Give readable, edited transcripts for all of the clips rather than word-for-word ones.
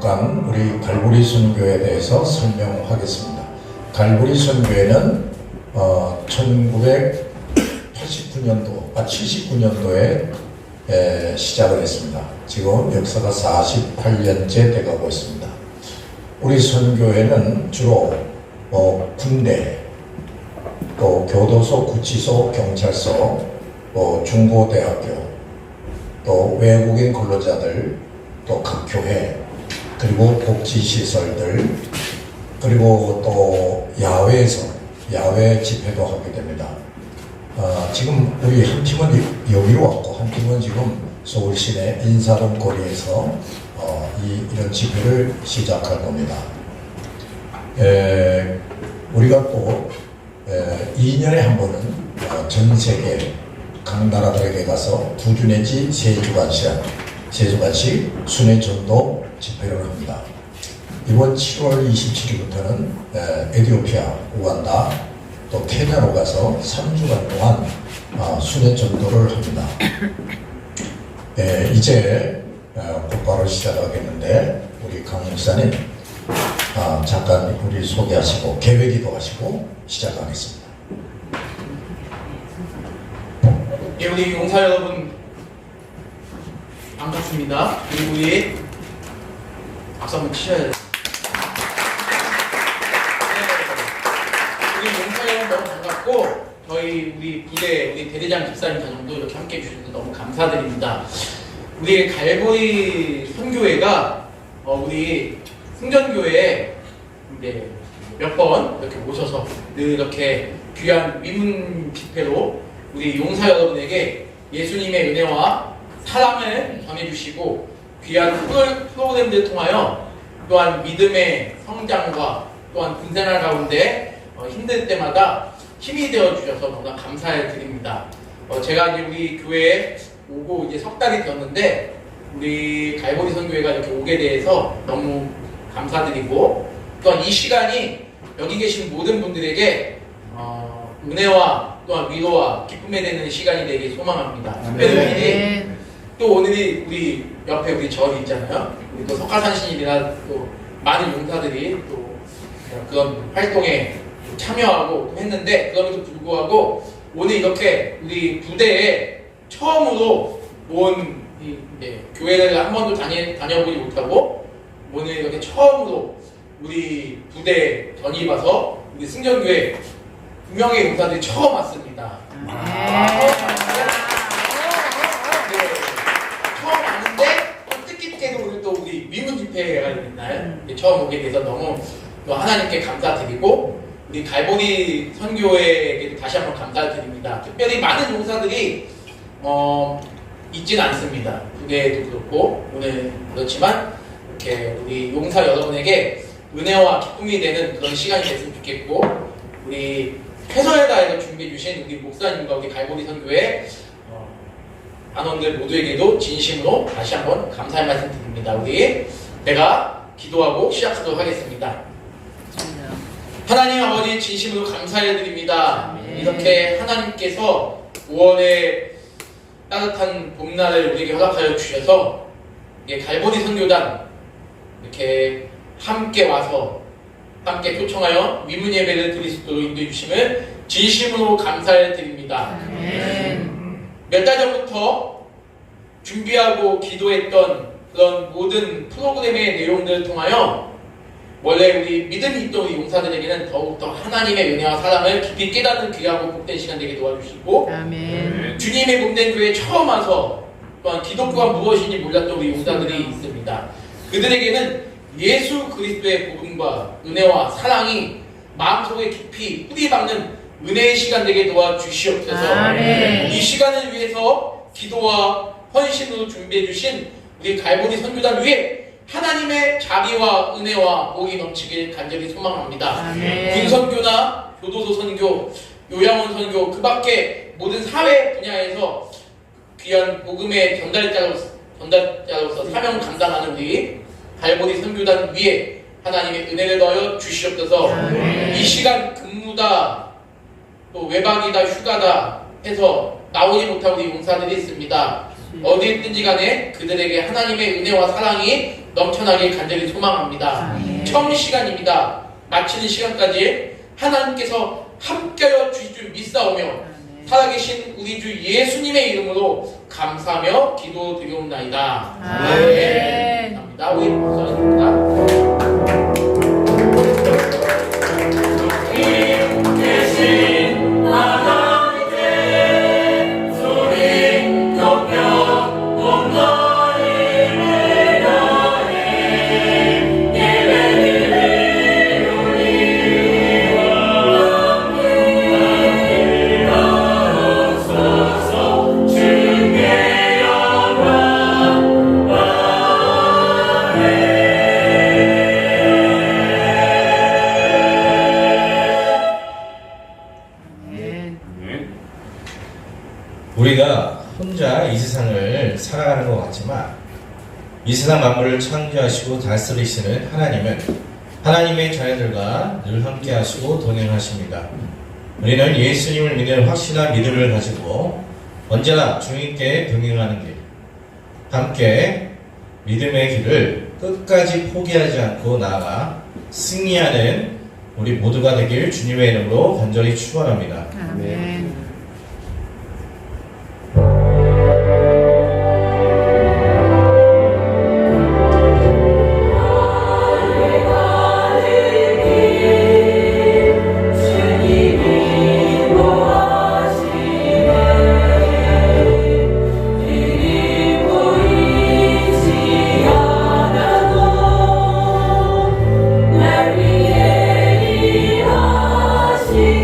잠깐 우리 갈보리 선교에 대해서 설명하겠습니다. 갈보리 선교회는 79년도에 시작을 했습니다. 지금 역사가 48년째 돼가고 있습니다. 우리 선교회는 주로 군대, 또 교도소, 구치소, 경찰서, 또 중고대학교, 또 외국인 근로자들, 또 각 교회, 그리고 복지시설들, 그리고 또 야외 집회도 하게 됩니다. 지금 우리 한 팀은 여기로 왔고 한 팀은 지금 서울 시내 인사동 거리에서 이런 집회를 시작할 겁니다. 우리가 또 2년에 한 번은 전 세계 각 나라들에게 가서 2주 내지 3주간씩 순회 전도 집회를 합니다. 이번 7월 27일부터는 에티오피아, 우간다, 또 케냐로 가서 3주간 동안 순회 전도를 합니다. 이제 곧바로 시작하겠는데 우리 강 목사님 잠깐 우리 소개하시고 계획기도 하시고 시작하겠습니다. 예, 우리 용사 여러분 반갑습니다. 그리고 우리 박수 한번 치셔야 돼요. 우리 용사 여러분 너무 반갑고 저희 우리 부대 우리 대대장 집사님 가정도 이렇게 함께 해주셔서 너무 감사드립니다. 우리 갈보리 선교회가 우리 승전교회에 몇 번 이렇게 오셔서 늘 이렇게 귀한 위문 집회로 우리 용사 여러분에게 예수님의 은혜와 사랑을 전해주시고 귀한 프로그램들을 통하여 또한 믿음의 성장과 또한 군생활 가운데 힘들 때마다 힘이 되어 주셔서 너무나 감사드립니다. 제가 이제 우리 교회에 오고 이제 석 달이 되었는데 우리 갈보리 선교회가 이렇게 오게 돼서 너무 감사드리고 또한 이 시간이 여기 계신 모든 분들에게 은혜와 또한 위로와 기쁨에 되는 시간이 되길 소망합니다. 특별히 또 오늘이 우리 옆에 우리 절이 있잖아요. 우리 또 석가산신이나 또 많은 용사들이 또 그런 활동에 참여하고 했는데 그럼에도 불구하고 오늘 이렇게 우리 부대에 처음으로 온 교회를 한 번도 다녀보지 못하고 오늘 이렇게 처음으로 우리 부대에 전입 와서 우리 승전교회 2명의 용사들이 처음 왔습니다. 처음 왔는데 뜻깊게도 오늘 또 우리 위문 집회가 있는 날 처음 오게 돼서 너무 또 하나님께 감사드리고 우리 갈보리 선교회에게도 다시 한번 감사드립니다. 특별히 많은 용사들이 있진 않습니다. 부대에도 그렇고 오늘 그렇지만 이렇게 우리 용사 여러분에게 은혜와 기쁨이 되는 그런 시간이 됐으면 좋겠고 우리 최선을 다해서 준비해 주신 우리 목사님과 우리 갈보리 선교회 안원들 모두에게도 진심으로 다시 한번 감사의 말씀 드립니다. 우리 내가 기도하고 시작하도록 하겠습니다. 하나님 아버지 진심으로 감사해 드립니다. 이렇게 하나님께서 5월의 따뜻한 봄날을 우리에게 허락하여 주셔서 갈보리 선교단 이렇게 함께 와서 함께 초청하여 위문 예배를 드릴 수 있도록 인도해 주심을 진심으로 감사해 드립니다. 몇 달 전부터 준비하고 기도했던 그런 모든 프로그램의 내용들을 통하여 원래 우리 믿음이 있던 우리 용사들에게는 더욱더 하나님의 은혜와 사랑을 깊이 깨닫는 귀하고 복된 시간 되게 도와주시고 주님의 몸된 교회에 처음 와서 또한 기독교가 무엇인지 몰랐던 우리 용사들이 있습니다. 그들에게는 예수 그리스도의 복음과 은혜와 사랑이 마음속에 깊이 뿌리박는 은혜의 시간 되게 도와주시옵소서. 이 시간을 위해서 기도와 헌신으로 준비해 주신 우리 갈보리 선교단 위에 하나님의 자비와 은혜와 복이 넘치길 간절히 소망합니다. 군선교나 교도소 선교, 요양원 선교 그 밖에 모든 사회 분야에서 귀한 복음의 전달자로서 사명 감당하는 우리 갈보리 선교단 위에 하나님의 은혜를 넣어 주시옵소서. 이 시간 근무다 또 외박이다 휴가다 해서 나오지 못한 우리 용사들이 있습니다. 어디 있든지 간에 그들에게 하나님의 은혜와 사랑이 넘쳐나길 간절히 소망합니다. 처음 시간입니다. 마치는 시간까지 하나님께서 함께하여 주실 줄 믿사오며 살아계신 우리 주 예수님의 이름으로 감사하며 기도드리옵나이다. 아멘. 감사합니다. 우리 목사님입니다. 우리가 혼자 이 세상을 살아가는 것 같지만 이 세상 만물을 창조하시고 다스리시는 하나님은 하나님의 자녀들과 늘 함께 하시고 동행하십니다. 우리는 예수님을 믿는 확실한 믿음을 가지고 언제나 주님께 병행하는 길, 함께 믿음의 길을 끝까지 포기하지 않고 나아가 승리하는 우리 모두가 되길 주님의 이름으로 간절히 축원합니다. 아멘. 날 위해 일하시네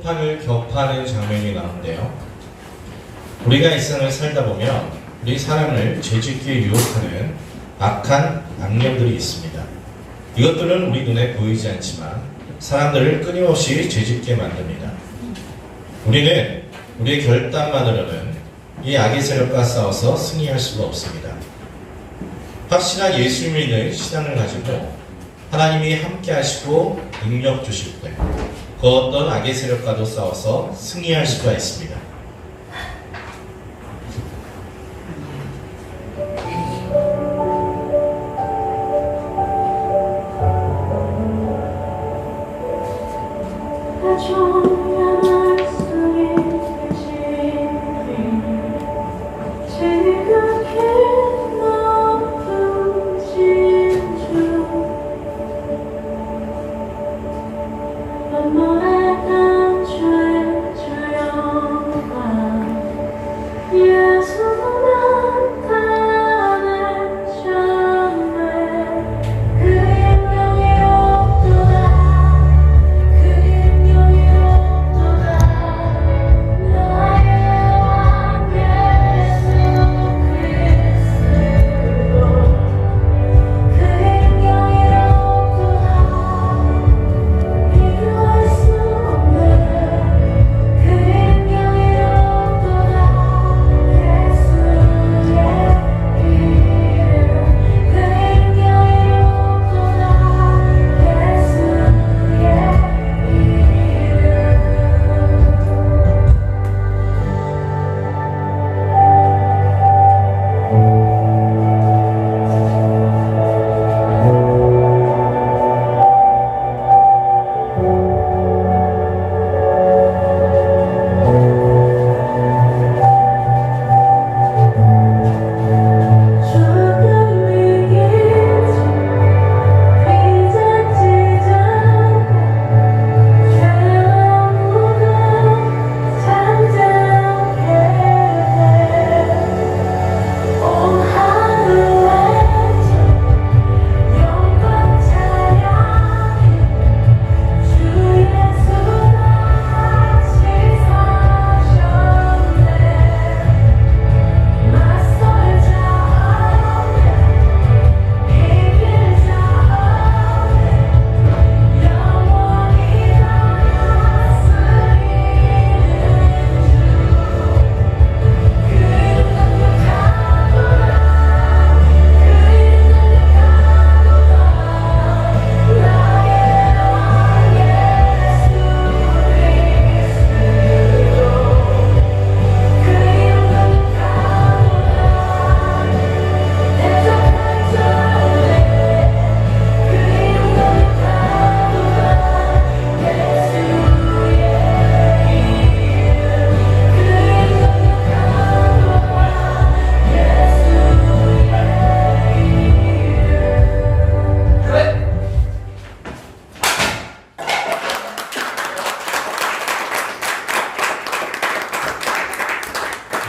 심판을 격파하는 장면이 나오는데요. 우리가 이 세상을 살다 보면 우리 사람을 죄짓기에 유혹하는 악한 악령들이 있습니다. 이것들은 우리 눈에 보이지 않지만 사람들을 끊임없이 죄짓게 만듭니다. 우리는 우리의 결단만으로는 이 악의 세력과 싸워서 승리할 수가 없습니다. 확실한 예수 믿는 신앙을 가지고 하나님이 함께 하시고 능력 주실 때 그 어떤 악의 세력과도 싸워서 승리할 수가 있습니다.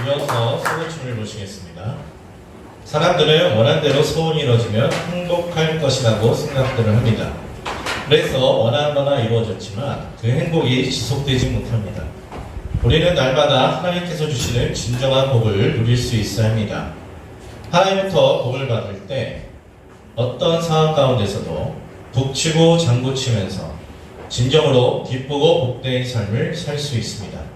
이어서 소원춤을 모시겠습니다. 사람들은 원한대로 소원이 이루어지면 행복할 것이라고 생각들을 합니다. 그래서 원하는 바나 이루어졌지만 그 행복이 지속되지 못합니다. 우리는 날마다 하나님께서 주시는 진정한 복을 누릴 수 있어야 합니다. 하나님부터 복을 받을 때 어떤 상황 가운데서도 북치고 장구치면서 진정으로 기쁘고 복된 삶을 살 수 있습니다.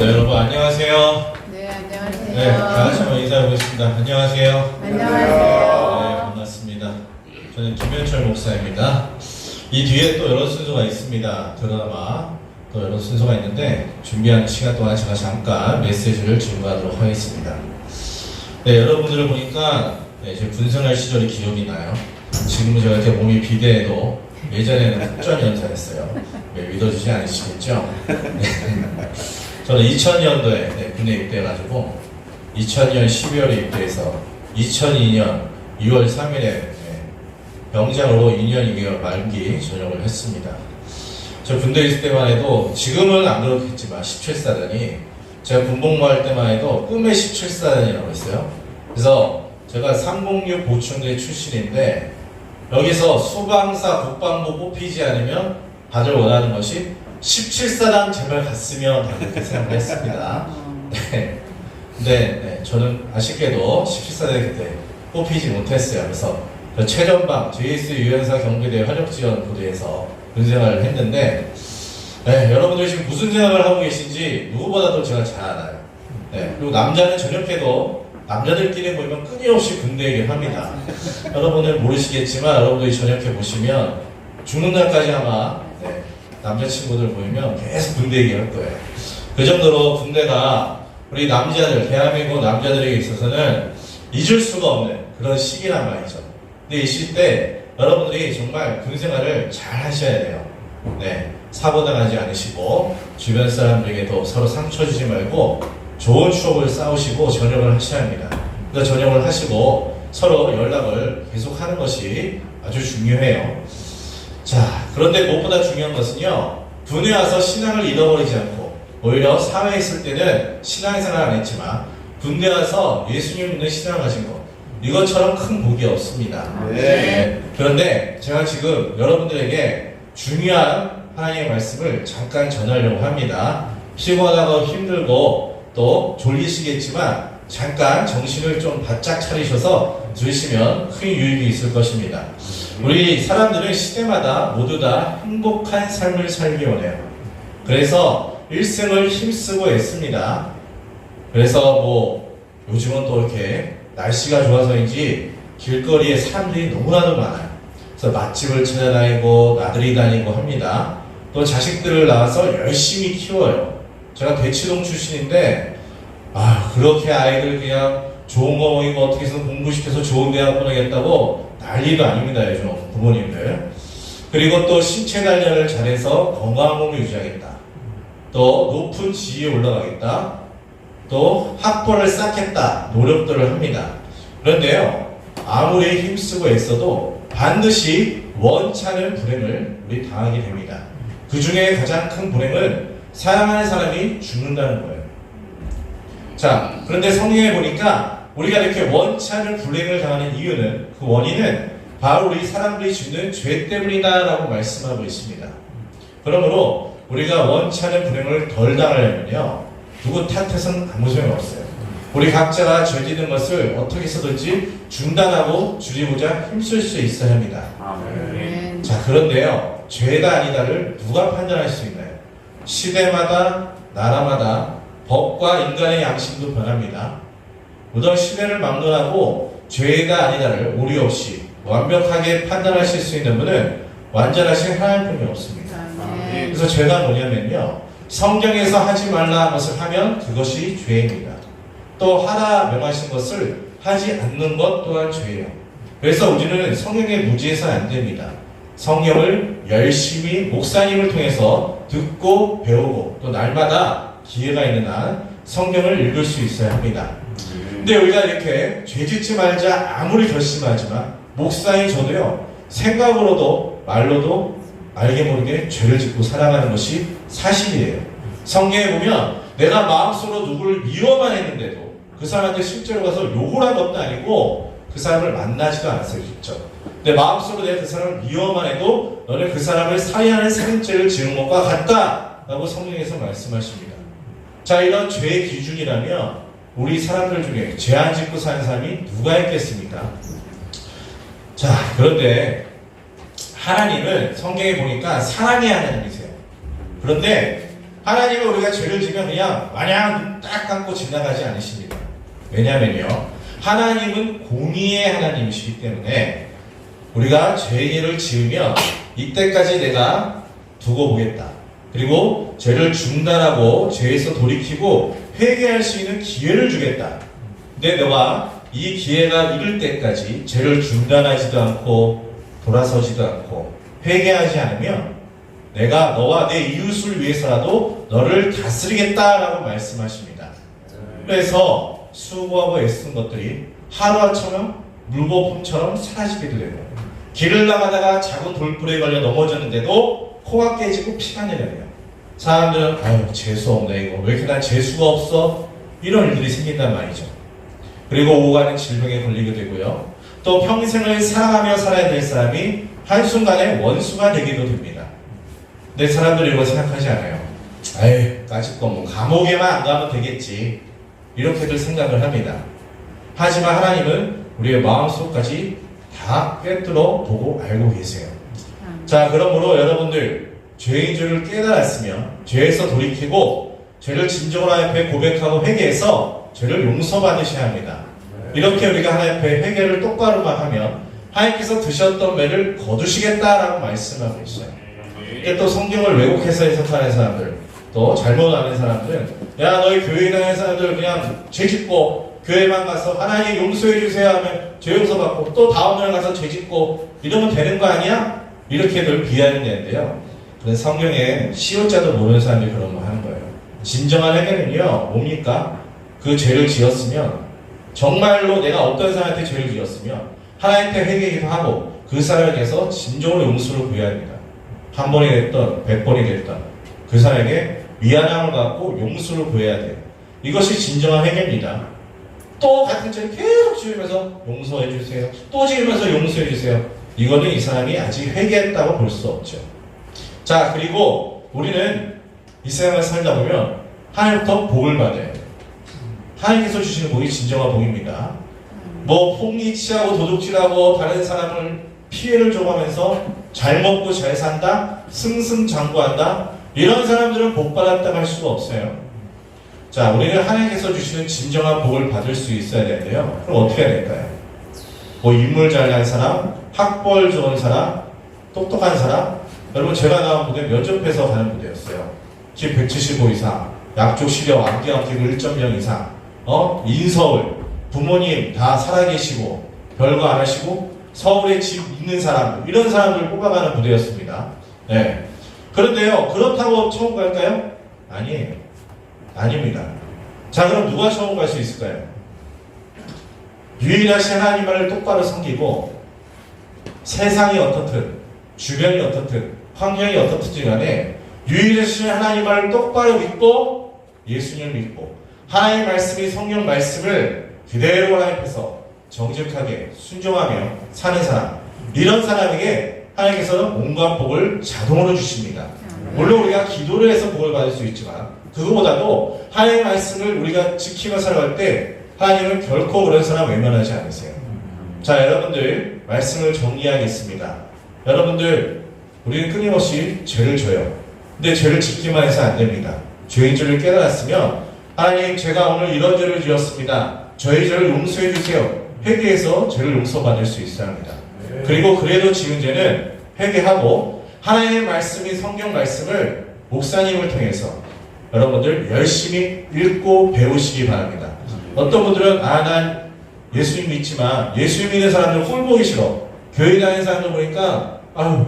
네, 여러분 안녕하세요. 네, 안녕하세요. 네, 다 같이 한번 인사해보겠습니다. 안녕하세요. 안녕하세요. 네, 반갑습니다. 저는 김현철 목사입니다. 이 뒤에 또 여러 순서가 있습니다. 드라마 또 여러 순서가 있는데 준비하는 시간 동안 제가 잠깐 메시지를 증거하도록 하겠습니다. 네, 여러분들을 보니까 제 군생활 시절이 기억이 나요. 지금은 제가 이렇게 몸이 비대해도 예전에는 국전연사했어요. 네, 믿어주지 않으시겠죠? 네. 저는 2000년도에 군에 입대해가지고 2000년 12월에 입대해서 2002년 2월 3일에 병장으로 2년 2개월 말기 전역을 했습니다. 저 군대에 있을 때만 해도 지금은 안 그렇겠지만 17사단이 제가 군복무 할 때만 해도 꿈의 17사단이라고 있어요. 그래서 제가 306 보충대 출신인데 여기서 수방사 국방부 뽑히지 않으면 다들 원하는 것이 17사단 제발 갔으면 그렇게 생각을 했습니다. 네. 근데 저는 아쉽게도 17사단에 그때 뽑히지 못했어요. 그래서 최전방 JS 유연사 경비대 화력지원 부대에서 군생활을 했는데 여러분들이 지금 무슨 생각을 하고 계신지 누구보다도 제가 잘 알아요. 그리고 남자는 저녁에도 남자들끼리 모이면 끊임없이 군대 얘기를 합니다. 여러분은 모르시겠지만 여러분들이 저녁에 보시면 죽는 날까지 아마 남자친구들 모이면 계속 군대 얘기할 거예요. 그 정도로 군대가 우리 남자들, 대한민국 남자들에게 있어서는 잊을 수가 없는 그런 시기란 말이죠. 근데 이 시기 때 여러분들이 정말 군생활을 잘 하셔야 돼요. 사고 당하지 않으시고 주변 사람들에게도 서로 상처 주지 말고 좋은 추억을 쌓으시고 전역을 하셔야 합니다. 그래서 전역을 하시고 서로 연락을 계속하는 것이 아주 중요해요. 자, 그런데 무엇보다 중요한 것은요, 군에 와서 신앙을 잃어버리지 않고 오히려 사회에 있을 때는 신앙생활 안 했지만 군대 와서 예수님 믿는 신앙을 가진 것, 이것처럼 큰 복이 없습니다. 그런데 제가 지금 여러분들에게 중요한 하나님의 말씀을 잠깐 전하려고 합니다. 피곤하고 힘들고 또 졸리시겠지만 잠깐 정신을 좀 바짝 차리셔서 들으시면 큰 유익이 있을 것입니다. 우리 사람들은 시대마다 모두 다 행복한 삶을 살기 원해요. 그래서 일생을 힘쓰고 애씁니다. 그래서 요즘은 또 이렇게 날씨가 좋아서인지 길거리에 사람들이 너무나도 많아요. 그래서 맛집을 찾아다니고 나들이 다니고 합니다. 또 자식들을 낳아서 열심히 키워요. 제가 대치동 출신인데 그렇게 아이들 그냥 좋은 거 먹이고 어떻게 해서 공부시켜서 좋은 대학 보내겠다고 난리도 아닙니다. 요즘 부모님들. 그리고 또 신체 단련을 잘해서 건강한 몸을 유지하겠다. 또 높은 지위에 올라가겠다. 또 학벌을 쌓겠다. 노력들을 합니다. 그런데요, 아무리 힘쓰고 애써도 반드시 원찮은 불행을 우리 당하게 됩니다. 그 중에 가장 큰 불행은 사랑하는 사람이 죽는다는 거예요. 자, 그런데 성경에 보니까 우리가 이렇게 원찮은 불행을 당하는 이유는, 그 원인은 바로 우리 사람들이 짓는 죄 때문이다 라고 말씀하고 있습니다. 그러므로 우리가 원찮은 불행을 덜 당하려면요, 누구 탓해서는 아무 소용이 없어요. 우리 각자가 죄짓는 것을 어떻게 해서든지 중단하고 줄이고자 힘쓸 수 있어야 합니다. 자, 그런데요, 죄다 아니다를 누가 판단할 수 있나요? 시대마다, 나라마다 법과 인간의 양심도 변합니다. 어떤 시대를 막론하고 죄다 아니다를 오류 없이 완벽하게 판단하실 수 있는 분은 완전하신 하나님뿐이 없습니다. 그래서 죄가 뭐냐면요, 성경에서 하지 말라 한 것을 하면 그것이 죄입니다. 또 하라 명하신 것을 하지 않는 것 또한 죄예요. 그래서 우리는 성경에 무지해서는 안 됩니다. 성경을 열심히 목사님을 통해서 듣고 배우고 또 날마다 기회가 있는 한 성경을 읽을 수 있어야 합니다. 근데 우리가 이렇게 죄짓지 말자 아무리 결심하지만 목사인 저도요, 생각으로도 말로도 알게 모르게 죄를 짓고 살아가는 것이 사실이에요. 성경에 보면 내가 마음속으로 누구를 미워만 했는데도 그 사람한테 실제로 가서 욕을 한 것도 아니고 그 사람을 만나지도 않았어요, 직접. 내 마음속으로 내가 그 사람을 미워만 해도 너는 그 사람을 살해하는 살인죄를 지은 것과 같다 라고 성경에서 말씀하십니다. 자, 이런 죄의 기준이라면 우리 사람들 중에 죄 안 짓고 사는 사람이 누가 있겠습니까? 자, 그런데 하나님은 성경에 보니까 사랑의 하나님이세요. 그런데 하나님은 우리가 죄를 지면 그냥 마냥 딱 감고 지나가지 않으십니다. 왜냐면요, 하나님은 공의의 하나님이시기 때문에 우리가 죄를 지으면 이때까지 내가 두고 보겠다. 그리고 죄를 중단하고 죄에서 돌이키고 회개할 수 있는 기회를 주겠다. 근데 너가 이 기회가 이를 때까지 죄를 중단하지도 않고 돌아서지도 않고 회개하지 않으면 내가 너와 내 이웃을 위해서라도 너를 다스리겠다라고 말씀하십니다. 그래서 수고하고 애쓴 것들이 하루아침에 물거품처럼 사라지게 되고, 길을 나가다가 작은 돌불에 걸려 넘어졌는데도 코가 깨지고 피가 내려요. 사람들은 아유 재수 없네, 이거 왜 이렇게 난 재수가 없어, 이런 일들이 생긴단 말이죠. 그리고 오고 가는 질병에 걸리게 되고요, 또 평생을 사랑하며 살아야 될 사람이 한순간에 원수가 되기도 됩니다. 근데 사람들이 이거 생각하지 않아요. 에이, 까짓거 뭐 감옥에만 안 가면 되겠지, 이렇게들 생각을 합니다. 하지만 하나님은 우리의 마음속까지 다 꿰뚫어 보고 알고 계세요. 자, 그러므로 여러분들 죄인 줄을 깨달았으면 죄에서 돌이키고 죄를 진정으로 하나님 앞에 고백하고 회개해서 죄를 용서받으셔야 합니다. 이렇게 우리가 하나님 앞에 회개를 똑바로만 하면 하나님께서 드셨던 매를 거두시겠다라고 말씀하고 있어요. 이게 또 성경을 왜곡해서 해석하는 사람들, 또 잘못 아는 사람들은 야, 너희 교회 다니는 사람들 그냥 죄 짓고 교회만 가서 하나님 용서해 주세요 하면 죄 용서받고 또 다음날 가서 죄 짓고 이러면 되는 거 아니야? 이렇게들 비하는데요. 그런 성경에 시옷자도 모르는 사람들이 그런 말 하는 거예요. 진정한 회개는요, 뭡니까? 그 죄를 지었으면, 정말로 내가 어떤 사람한테 죄를 지었으면 하나님께 회개기도 하고 그 사람에 대해서 진정으로 용서를 구해야 합니다. 한 번이 됐던 100번이 됐던 그 사람에게 미안함을 갖고 용서를 구해야 돼요. 이것이 진정한 회개입니다. 또 같은 죄를 계속 지으면서 용서해 주세요, 또 지으면서 용서해 주세요, 이거는 이 사람이 아직 회개했다고 볼 수 없죠. 자, 그리고 우리는 이 세상을 살다 보면 하나님부터 복을 받아요. 하나님께서 주시는 복이 진정한 복입니다. 뭐 폭리치하고 도둑질하고 다른 사람을 피해를 줘가면서 잘 먹고 잘 산다, 승승장구한다, 이런 사람들은 복 받았다고 할 수가 없어요. 자, 우리는 하나님께서 주시는 진정한 복을 받을 수 있어야 되는데요. 그럼 어떻게 해야 될까요? 뭐 인물 잘난 사람, 학벌 좋은 사람, 똑똑한 사람. 여러분, 제가 나온 부대 면접해서 가는 부대였어요. 키 175 이상, 약족 시력, 암기학 기록 1.0 이상, 인서울, 부모님 다 살아계시고 별거 안 하시고 서울에 집 있는 사람들, 이런 사람들을 뽑아가는 부대였습니다. 네. 그런데요, 그렇다고 처음 갈까요? 아니에요. 아닙니다. 자, 그럼 누가 처음 갈 수 있을까요? 유일하신 하나님을 똑바로 섬기고 세상이 어떻든 주변이 어떻든 환경이 어떻든 간에 유일하신 하나님을 똑바로 믿고 예수님을 믿고 하나님의 말씀이 성경 말씀을 그대로 하나님 앞에서 정직하게 순종하며 사는 사람, 이런 사람에게 하나님께서는 온갖 복을 자동으로 주십니다. 물론 우리가 기도를 해서 복을 받을 수 있지만 그거보다도 하나님의 말씀을 우리가 지키며 살아갈 때 하나님은 결코 그런 사람 외면하지 않으세요. 자, 여러분들 말씀을 정리하겠습니다. 여러분들, 우리는 끊임없이 죄를 져요. 근데 죄를 짓기만 해서 안 됩니다. 죄인 줄을 깨달았으면 하나님, 제가 오늘 이런 죄를 지었습니다, 저희 죄를 용서해 주세요, 회개해서 죄를 용서받을 수 있어야 합니다. 그리고 그래도 지은 죄는 회개하고 하나님의 말씀이 성경 말씀을 목사님을 통해서 여러분들 열심히 읽고 배우시기 바랍니다. 어떤 분들은 난 예수님 믿지만 예수님 믿는 사람들 꼴보기 싫어, 교회 다니는 사람들 보니까 아유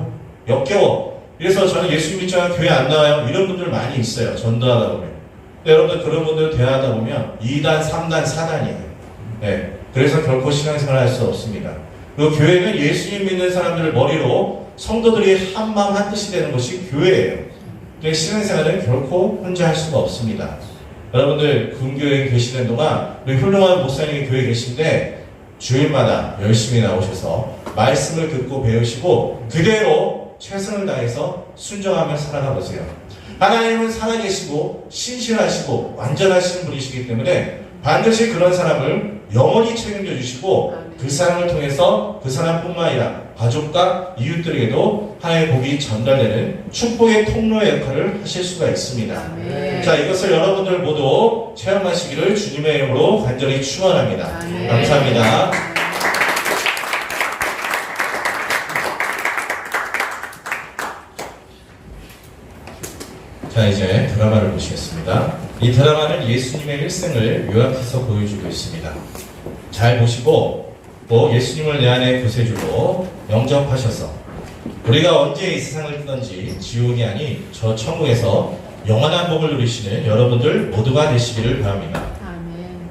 역겨워, 그래서 저는 예수님 믿지만 교회 안 나와요, 이런 분들 많이 있어요. 전도하다 보면. 여러분들 그런 분들 대화하다 보면 2단, 3단, 4단이에요. 네. 그래서 결코 신앙생활을 할 수 없습니다. 그리고 교회는 예수님 믿는 사람들을 머리로 성도들이 한 마음 한 뜻이 되는 것이 교회예요. 그래서 신앙생활은 결코 혼자 할 수가 없습니다. 여러분들 군교회에 계시는 동안 우리 훌륭한 목사님이 교회에 계신데 주일마다 열심히 나오셔서 말씀을 듣고 배우시고 그대로 최선을 다해서 순종하며 살아가 보세요. 하나님은 살아계시고 신실하시고 완전하신 분이시기 때문에 반드시 그런 사람을 영원히 책임져 주시고 그 사람을 통해서 그 사람뿐만 아니라 가족과 이웃들에게도 하나님의 복이 전달되는 축복의 통로의 역할을 하실 수가 있습니다. 아멘. 자, 이것을 여러분들 모두 체험하시기를 주님의 이름으로 간절히 축원합니다. 아멘. 감사합니다. 자, 이제 드라마를 보시겠습니다. 이 드라마는 예수님의 일생을 요약해서 보여주고 있습니다. 잘 보시고 또 예수님을 내 안에 구세주로 영접하셔서 우리가 언제 이 세상을 뜨든지 지옥이 아닌 저 천국에서 영원한 복을 누리시는 여러분들 모두가 되시기를 바랍니다. 아멘.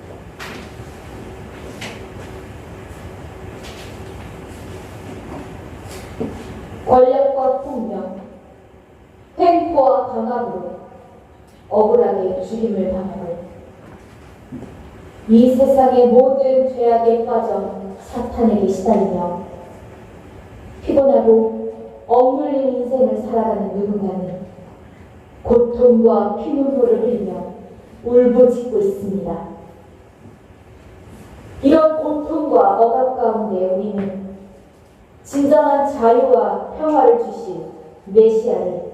권력과 폭력, 횡포와 강압으로 억울하게 죽임을 당하고 이 세상의 모든 죄악에 빠져 사탄에게 시달리며 피곤하고 억눌린 인생을 살아가는 누군가는 고통과 피눈물을 흘리며 울부짖고 있습니다. 이런 고통과 억압 가운데 우리는 진정한 자유와 평화를 주실 메시아를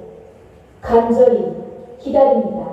간절히 기다립니다.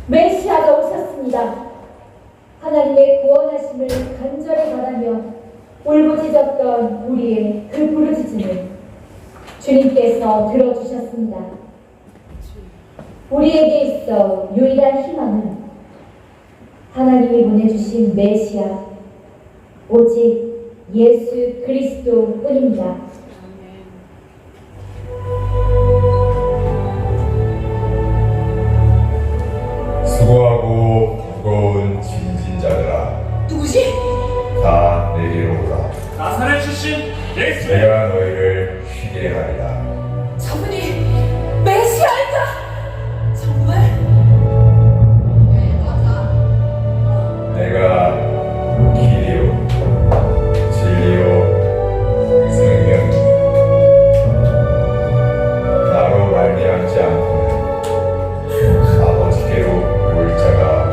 메시아가 오셨습니다. 하나님의 구원하심을 간절히 바라며 울부짖었던 우리의 그 부르짖음을 주님께서 들어주셨습니다. 우리에게 있어 유일한 희망은 하나님이 보내주신 메시아, 오직 예수 그리스도 뿐입니다. 수고하고 무거운 짐진 자들아, 누구지? 다 내게로 오라. 나사렛 출신 예수. 내가 너희를 쉬게 하리라. 저분이 메시아인가? 정말? 네, 맞아. 내가 길이요 진리요 생명이니 나로 말미암지 않고는 아버지께로 올 자가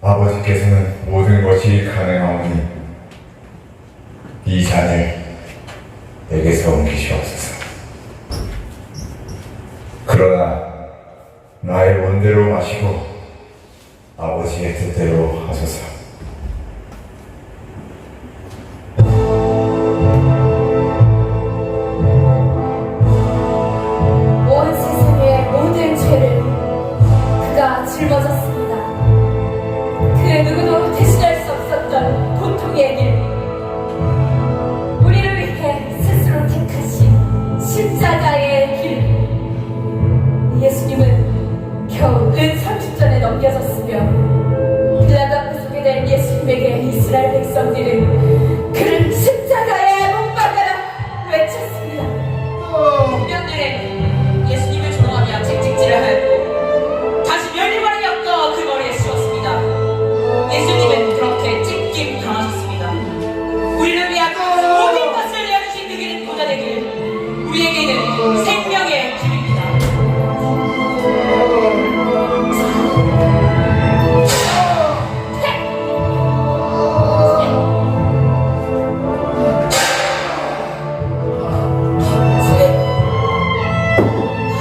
아버지께서는 모든 것이 가능하오니 이 잔을 내게서 옮기시옵소서. 그러나 나의 원대로 마시고 아버지의 뜻대로 하소서. 온 세상의 모든 죄를 그가 짊어졌습니다. 그 누구도 대신할 수 없었던 고통의 길, 우리를 위해 스스로 택하신 십자가의 길. 예수님은 겨우 은 30전에 넘겨졌으며 빌라도 앞에 서게 된 예수님에게 이스라엘 백성들은 그를 십자가에 못 박아라 외쳤습니다. 군병들은 예수님을 조롱하며 채찍질을 하였고 다시 멸류관을 엮어 그 머리에 씌웠습니다. 예수님은 그렇게 찢김 당하셨습니다. 우리를 위한 모든 것을 내어주신 그 길은 보다 되길, 우리에게는 생명의 길입니다. 저 예수를 십자가에 못 박아!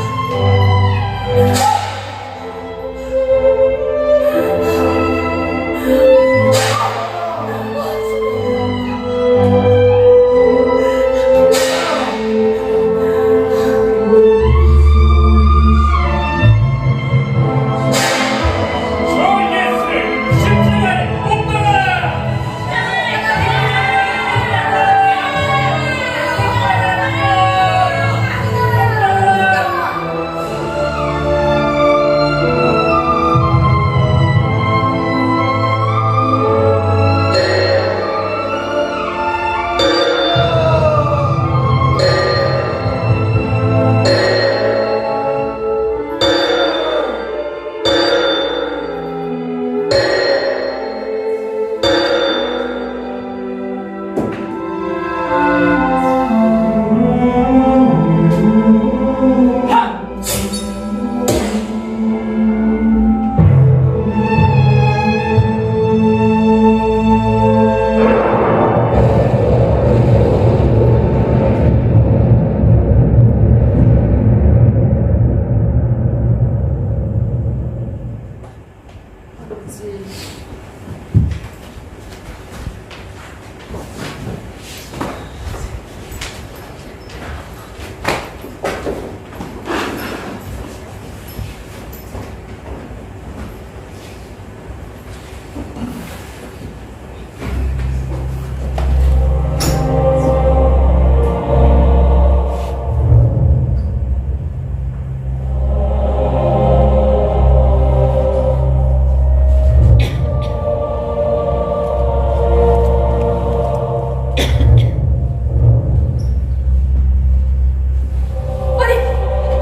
아니,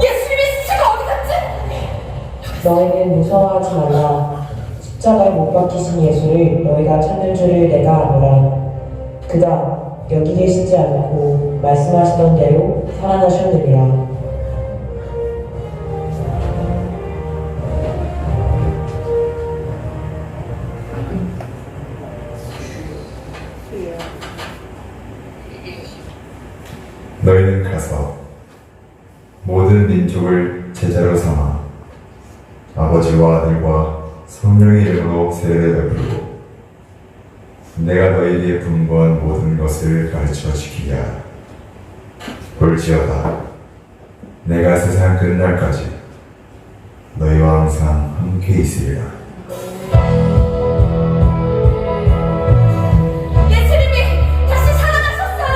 예수님의 시체가 어디 갔지? 너희는 무서워하지 말라. 십자가에 못 박히신 예수를 너희가 찾는 줄을 내가 아노라. 그가 여기 계시지 않고 말씀하시던 대로 살아나셨느니라. 너희는 가서 모든 민족을 제자로 삼아 아버지와 아들과 성령의 이름으로 세례를 베풀고 내가 너희에게 분부한 모든 것을 가르쳐 지키게 하라. 볼지어다 내가 세상 끝날까지 너희와 항상 함께 있으리라. 예수님이 다시 살아나셨어요.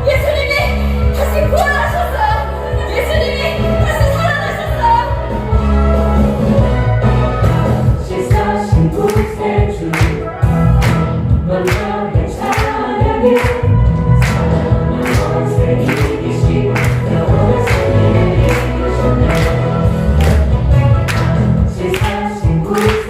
예수님이 다시 부활하셨어요. 예수님이 다시 살아나셨어요. 시사신 구세주 너의 찬양이 사랑은 원세 이기시고 영원한 생명을 이루셨네. 시사신 구세주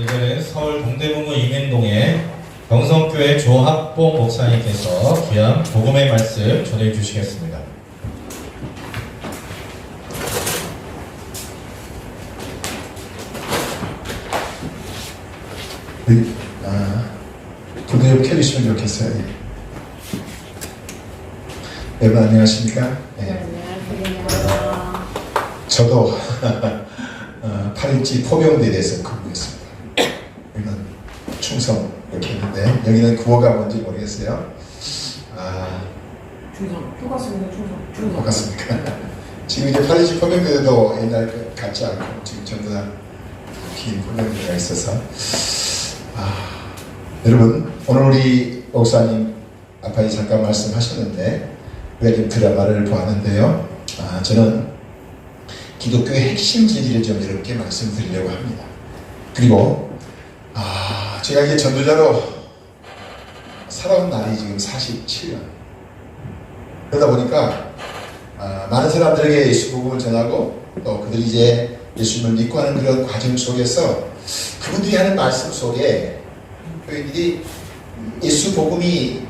이제는 서울 동대문구 임행동의 경성교회 조학봉 목사님께서 귀한 복음의 말씀 전해 주시겠습니다. 부대 옆에 계시면 좋겠어요. 여러분 안녕하십니까? 네. 저도 8.27 포병대에서 근무했습니다. 여기는 충성 이렇게 했는데 여기는 구호가 뭔지 모르겠어요. 충성. 똑같습니다. 충성. 똑같습니까? 지금 이제 8.27 포병대도 옛날 것 같지 않고 지금 전부 다 긴 포병대가 있어서 여러분 오늘 우리 목사님 아까 잠깐 말씀하셨는데 우리가 지금 드라마를 보았는데요. 저는 기독교의 핵심 진리를 좀 여러분께 말씀드리려고 합니다. 그리고 제가 이제 전도자로 살아온 날이 지금 47년. 그러다 보니까 많은 사람들에게 예수 복음을 전하고 또 그들이 이제 예수님을 믿고 하는 그런 과정 속에서 그분들이 하는 말씀 속에 그들이 예수 복음이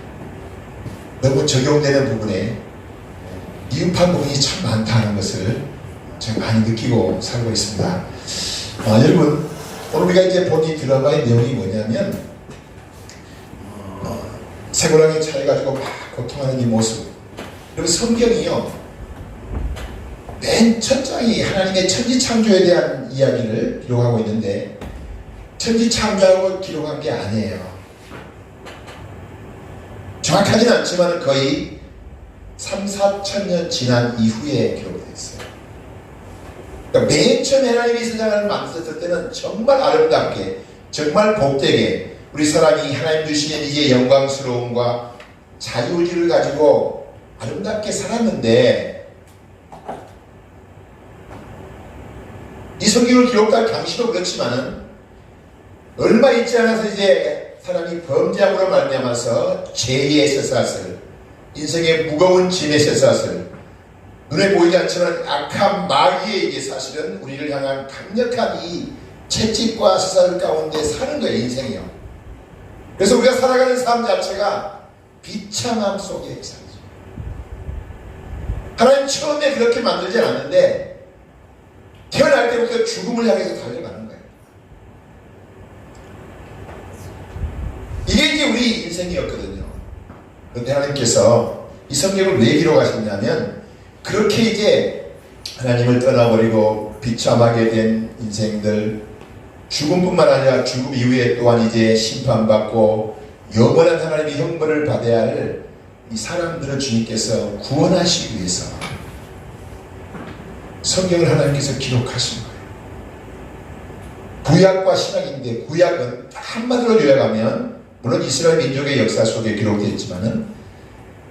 너무 적용되는 부분에 미흡한 부분이 참 많다는 것을 제가 많이 느끼고 살고 있습니다. 여러분 오늘 우리가 이제 본 이 드라마의 내용이 뭐냐면 새고랑이 차여가지고 막 고통하는 이 모습. 그리고 성경이요 맨 첫 장이 하나님의 천지창조에 대한 이야기를 기록하고 있는데 천지창조하고 기록한 게 아니에요. 정확하지는 않지만 거의 3,4,000년 지난 이후에 기록되어 있어요. 그러니까 맨 처음 하나님이 세상을 만드셨을 때는 정말 아름답게 정말 복되게 우리 사람이 하나님 주시는 이제 영광스러움과 자유의지를 가지고 아름답게 살았는데 이 성경을 기록할 당시도 그렇지만은 얼마 있지 않아서 이제 사람이 범죄함으로 말미암아서 죄의 쇠사슬, 인생의 무거운 짐의 쇠사슬, 눈에 보이지 않지만 악한 마귀의 이게 사실은 우리를 향한 강력한 이 채찍과 쇠사슬 가운데 사는 거예요, 인생이요. 그래서 우리가 살아가는 삶 자체가 비참함 속에 살죠. 하나님 처음에 그렇게 만들지 않았는데 태어날 때부터 죽음을 향해서 달려가는 거예요. 이게 이제 우리 인생이었거든요. 그런데 하나님께서 이 성경을 왜 기록하셨냐면 그렇게 이제 하나님을 떠나버리고 비참하게 된 인생들, 죽음뿐만 아니라 죽음 이후에 또한 이제 심판받고 영원한 하나님의 형벌을 받아야 할 이 사람들을 주님께서 구원하시기 위해서 성경을 하나님께서 기록하신 거예요. 구약과 신약인데 구약은 한마디로 요약하면 물론 이스라엘 민족의 역사 속에 기록되어 있지만은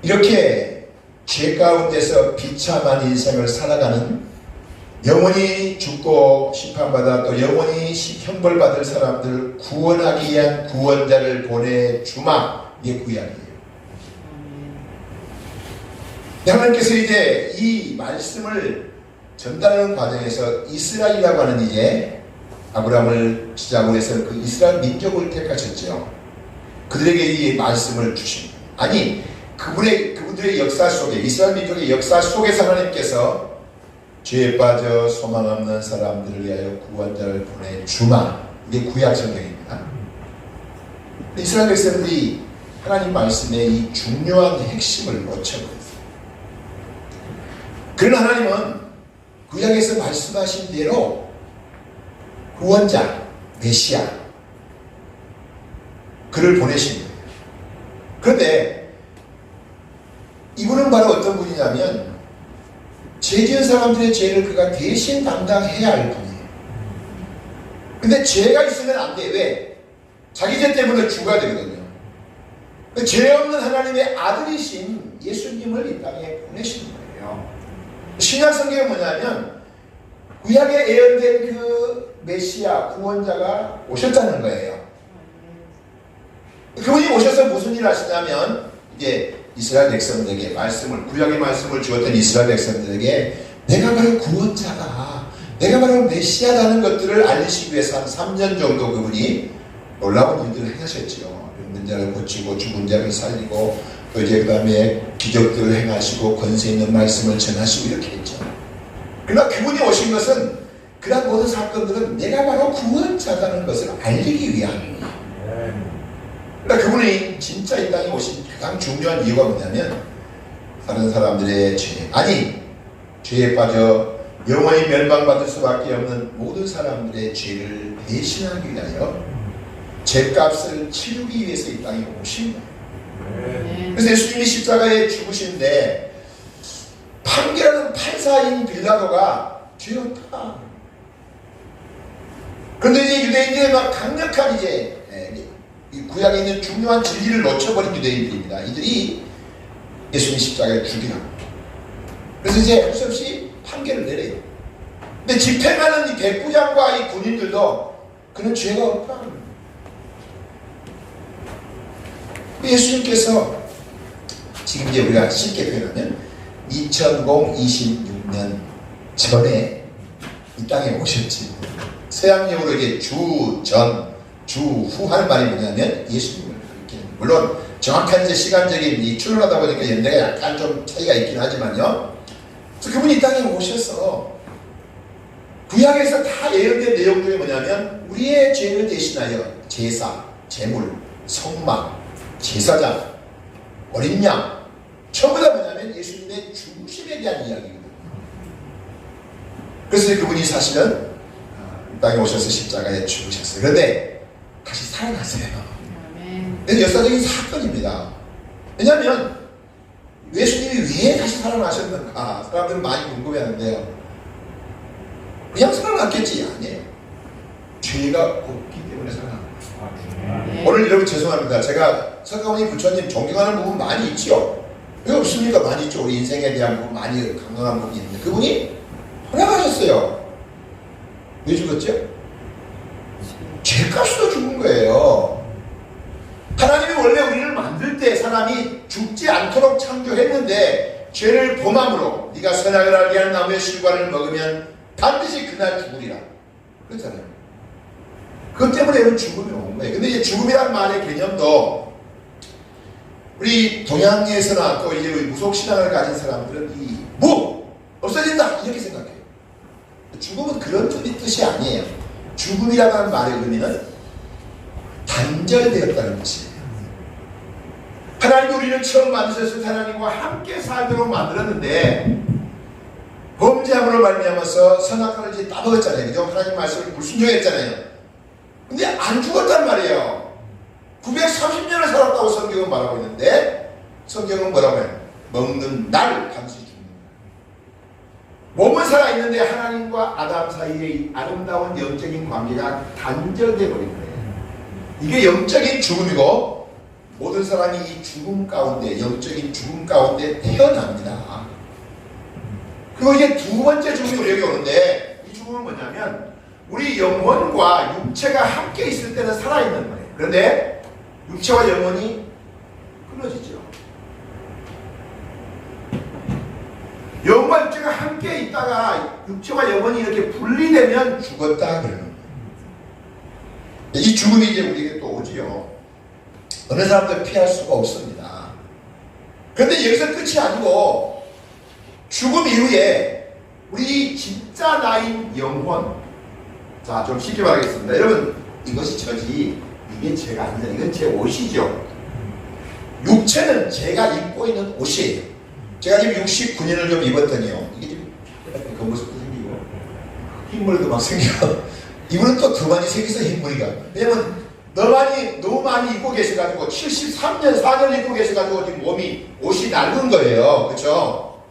이렇게 죄 가운데서 비참한 인생을 살아가는 영원히 죽고 심판받아 또 영원히 형벌받을 사람들을 구원하기 위한 구원자를 보내주마. 이게 구약이에요. 하나님께서 이제 이 말씀을 전달하는 과정에서 이스라엘이라고 하는 이제 아브라함을 시작으로 해서 그 이스라엘 민족을 택하셨죠. 그들에게 이 말씀을 주신 거예요. 아니 그분들의 역사 속에 이스라엘 민족의 역사 속에서 하나님께서 죄에 빠져 소망 없는 사람들을 위하여 구원자를 보내주마. 이게 구약 성경입니다. 이스라엘 백성들이 하나님 말씀의 이 중요한 핵심을 놓쳐버렸어요. 그러나 하나님은 구약에서 말씀하신 대로 구원자, 메시아 그를 보내신 거예요. 그런데 이분은 바로 어떤 분이냐면 죄 지은 사람들의 죄를 그가 대신 담당해야 할 분이에요. 근데 죄가 있으면 안 돼. 왜? 자기 죄 때문에 죽어야 되거든요. 죄 없는 하나님의 아들이신 예수님을 이 땅에 보내신 거예요. 신약 성경이 뭐냐면 구약에 예언된 그 메시아 구원자가 오셨다는 거예요. 그분이 오셔서 무슨 일을 하시냐면 이제 이스라엘 백성들에게 말씀을 구약의 말씀을 주었던 이스라엘 백성들에게 내가 바로 구원자가 내가 바로 메시아라는 것들을 알리시기 위해서 한 3년 정도 그분이 놀라운 일들을 행하셨죠. 병든 자를 고치고 죽은 자를 살리고 또 이제 그 다음에 기적들을 행하시고 권세 있는 말씀을 전하시고 이렇게 했죠. 그러나 그분이 오신 것은 그런 모든 사건들은 내가 바로 구원자라는 것을 알리기 위함입니다. 그러니까 그분이 진짜 이 땅에 오신 가장 중요한 이유가 뭐냐면 다른 사람들의 죄, 아니 죄에 빠져 영원히 멸망받을 수밖에 없는 모든 사람들의 죄를 대신하기 위하여 죄값을 치르기 위해서 이 땅에 오신 거예요. 그래서 예수님이 십자가에 죽으시는데 판결하는 판사인 빌라도가 죄였다. 그런데 이제 유대인들의 막 강력한 이제 이 구약에 있는 중요한 진리를 놓쳐버린 유대인들입니다. 이들이 예수님 십자가에 죽이라고. 그래서 이제 할 수 없이 판결을 내려요. 근데 집행하는 이 백부장과 이 군인들도 그는 죄가 없다. 예수님께서 지금 이제 우리가 쉽게 표현하면 2026년 전에 이 땅에 오셨지. 서양용으로 이제 주 전, 주 후 할 말이 뭐냐면 예수님을 이렇게. 물론 정확한 이제 시간적인 이 출연하다 보니까 연대가 약간 좀 차이가 있긴 하지만요. 그래서 그분이 이 땅에 오셔서 구약에서 다 예언된 내용 중에 뭐냐면 우리의 죄를 대신하여 제사, 제물, 성막, 제사장, 어린 양 전부 다 뭐냐면 예수님의 죽으심에 대한 이야기입니다. 그래서 그분이 사실은 이 땅에 오셔서 십자가에 죽으셨어요. 그런데 다시 살아났어요. 그래서 역사적인 사건입니다. 왜냐하면 예수님이 왜 다시 살아나셨는가 사람들은 많이 궁금해하는데요. 그냥 살아났겠지? 아니에요. 죄가 없기 때문에 살아났어요. 오늘 여러분 죄송합니다. 제가 석가모니 부처님 존경하는 부분 많이 있죠. 왜 없습니까? 많이 있죠. 우리 인생에 대한 부분 많이 강강한 부분이 있는데 그분이 돌아가셨어요. 왜 죽었죠? 죄값으로 죽은 거예요. 하나님이 원래 우리를 만들 때 사람이 죽지 않도록 창조했는데 죄를 범함으로 네가 선악을 알게 하는 나무의 실과를 먹으면 반드시 그날 죽으리라 그랬잖아요. 그것 때문에 죽음이 온 거예요. 근데 이제 죽음이란 말의 개념도 우리 동양에서나 또 이제 무속신앙을 가진 사람들은 없어진다 이렇게 생각해요. 죽음은 그런 뜻이 아니에요. 죽음이라는 말의 의미는 단절되었다는 것이에요. 하나님이 우리를 처음 만드셨을 때 하나님과 함께 살도록 만들었는데 범죄함으로 말미암아서 선악과를 이제 따먹었잖아요. 그죠? 하나님 말씀을 불순종했잖아요. 근데 안 죽었단 말이에요. 930년을 살았다고 성경은 말하고 있는데 성경은 뭐라고 해요? 먹는 날 반드시 죽는 날. 몸은 살아있는데 하나님과 아담 사이의 아름다운 영적인 관계가 단절되어 버린 거예요. 이게 영적인 죽음이고 모든 사람이 이 죽음 가운데 영적인 죽음 가운데 태어납니다. 그리고 이제 두 번째 죽음이 우리에게 오는데 이 죽음은 뭐냐면 우리 영혼과 육체가 함께 있을 때는 살아있는 거예요. 그런데 육체와 영혼이 끊어지죠. 영혼과 육체가 함께 있다가 육체와 영혼이 이렇게 분리되면 죽었다 그러는 거예요. 이 죽음이 이제 우리에게 또 오지요. 어느 사람도 피할 수가 없습니다. 그런데 여기서 끝이 아니고 죽음 이후에 우리 진짜 나인 영혼, 자 좀 쉽게 말하겠습니다. 여러분 이것이 저지 이게 제가 아니다. 이건 제 옷이죠. 육체는 제가 입고 있는 옷이에요. 제가 지금 69년을 좀 입었더니요. 이게 좀 겉모습도 생기고 흰물도 막 생기고 이분은 또 더 많이 생겨서 흰물이가. 왜냐면 너무 많이 입고 계셔가지고 73년 4년 입고 계셔가지고 지금 옷이 낡은 거예요. 그렇죠?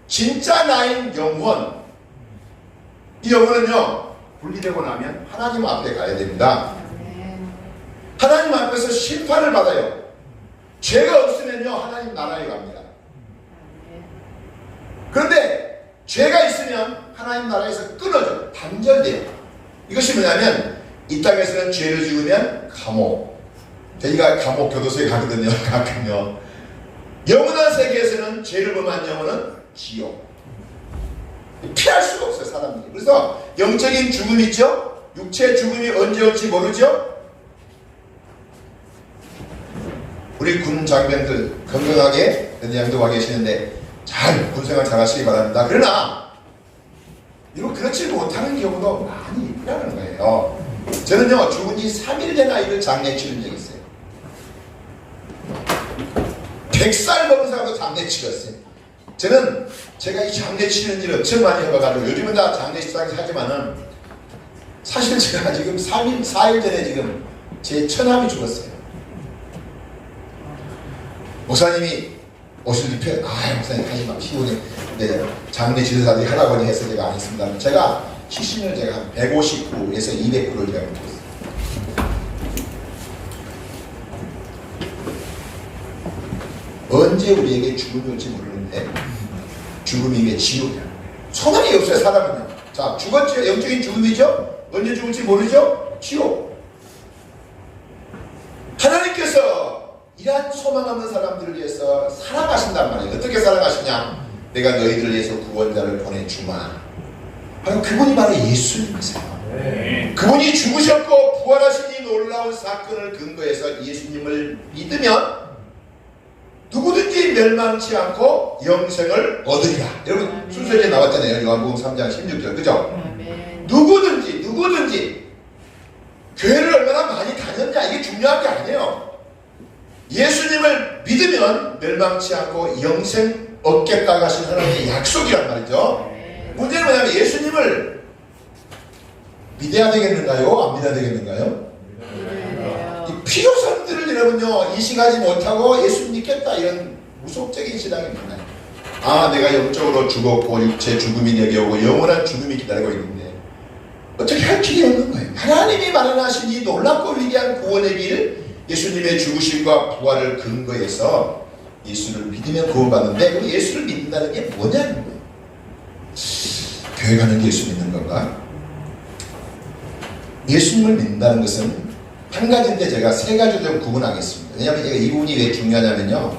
진짜 나인 영혼, 이 영혼은요 분리되고 나면 하나님 앞에 가야 됩니다. 하나님 앞에서 심판을 받아요. 죄가 없으면요 하나님 나라에 갑니다. 그런데 죄가 있으면 하나님 나라에서 끊어져 단절돼요. 이것이 뭐냐면 이 땅에서는 죄를 지으면 감옥, 저희가 감옥 교도소에 가거든요. 가끔요. 영원한 세계에서는 죄를 범한 영혼은 지옥. 피할 수가 없어요, 사람들이. 그래서 영적인 죽음이 있죠? 육체 죽음이 언제 올지 모르죠? 우리 군 장병들 건강하게 연장도 와 계시는데 잘 군생활 잘 하시기 바랍니다. 그러나 이거 그렇지 못하는 경우도 많이 있다는 거예요. 저는요, 죽은 지 3일 된 아이를 장례 치른 적이 있어요. 100살 먹은 사람도 장례 치렀어요. 저는 제가 이 장례 치는 일을 엄청 많이 해봐가지고 요즘은 다 장례 식사를 하지만은 사실 제가 지금 3일, 4일 전에 지금 제 처남이 죽었어요. 목사님이 오실 때 목사님 하지마 피곤해. 네, 장례 지도사들이 하라고 해서 제가 안 했습니다. 제가 시신을 제가 한 159에서 200kg를 제가 먹었어요. 언제 우리에게 죽음이 올지 모르는데 죽음이 이게 지옥이야. 소망이 없어요, 사람은요. 자, 죽었죠. 영적인 죽음이죠. 언제 죽을지 모르죠. 지옥. 하나님께서 이러한 소망 없는 사람들을 위해서 살아가신단 말이에요. 어떻게 살아가시냐? 내가 너희들을 위해서 구원자를 보내주마. 바로 그분이 바로 예수님이세요. 그분이 죽으셨고 부활하신 이 놀라운 사건을 근거해서 예수님을 믿으면 누구든지 멸망치 않고 영생을 얻으리라. 여러분 순서에 나왔잖아요. 요한복음 3장 16절. 그죠? 누구든지 교회를 얼마나 많이 다녔냐 이게 중요한 게 아니에요. 예수님을 믿으면 멸망치 않고 영생 얻겠다고 하신 하나님의 약속이란 말이죠. 문제는 뭐냐면 예수님을 믿어야 되겠는가요? 안 믿어야 되겠는가요? 이 필요성들을 여러분요 인식하지 못하고 예수 믿겠다 이런 무속적인 신앙이 많아요. 내가 영적으로 죽었고 육체 죽음이 내게 오고 영원한 죽음이 기다리고 있는데 어떻게 할 길이 없는 거예요. 하나님이 마련하신 이 놀랍고 위대한 구원의 길, 예수님의 죽으심과 부활을 근거해서 예수를 믿으면 구원받는데 그럼 예수를 믿는다는 게 뭐냐는 거예요. 교회 가는 게 예수 믿는 건가? 예수님을 믿는다는 것은 한 가지인데 제가 세 가지로 좀 구분하겠습니다. 왜냐하면 제가 이 부분이 왜 중요하냐면요,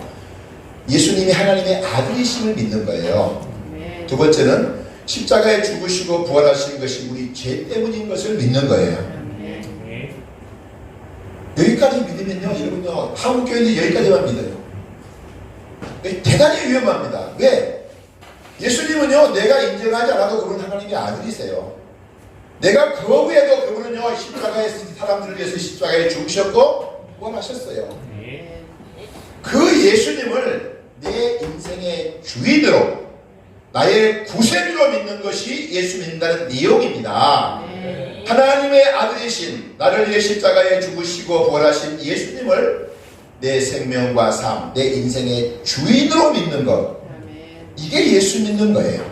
예수님이 하나님의 아들이심을 믿는 거예요. 두 번째는 십자가에 죽으시고 부활하신 것이 우리 죄 때문인 것을 믿는 거예요. 여기까지 믿으면요, 여러분요, 한국교회는 여기까지만 믿어요. 대단히 위험합니다. 왜? 예수님은요, 내가 인정하지 않아도 그분은 하나님의 아들이세요. 내가 거부해도 그분은요, 십자가에 사람들을 위해서 십자가에 죽으셨고 부활하셨어요. 그 예수님을 내 인생의 주인으로, 나의 구세주로 믿는 것이 예수 믿는다는 내용입니다. 하나님의 아들이신, 나를 위해 십자가에 죽으시고 부활하신 예수님을 내 생명과 삶, 내 인생의 주인으로 믿는 것, 이게 예수 믿는 거예요.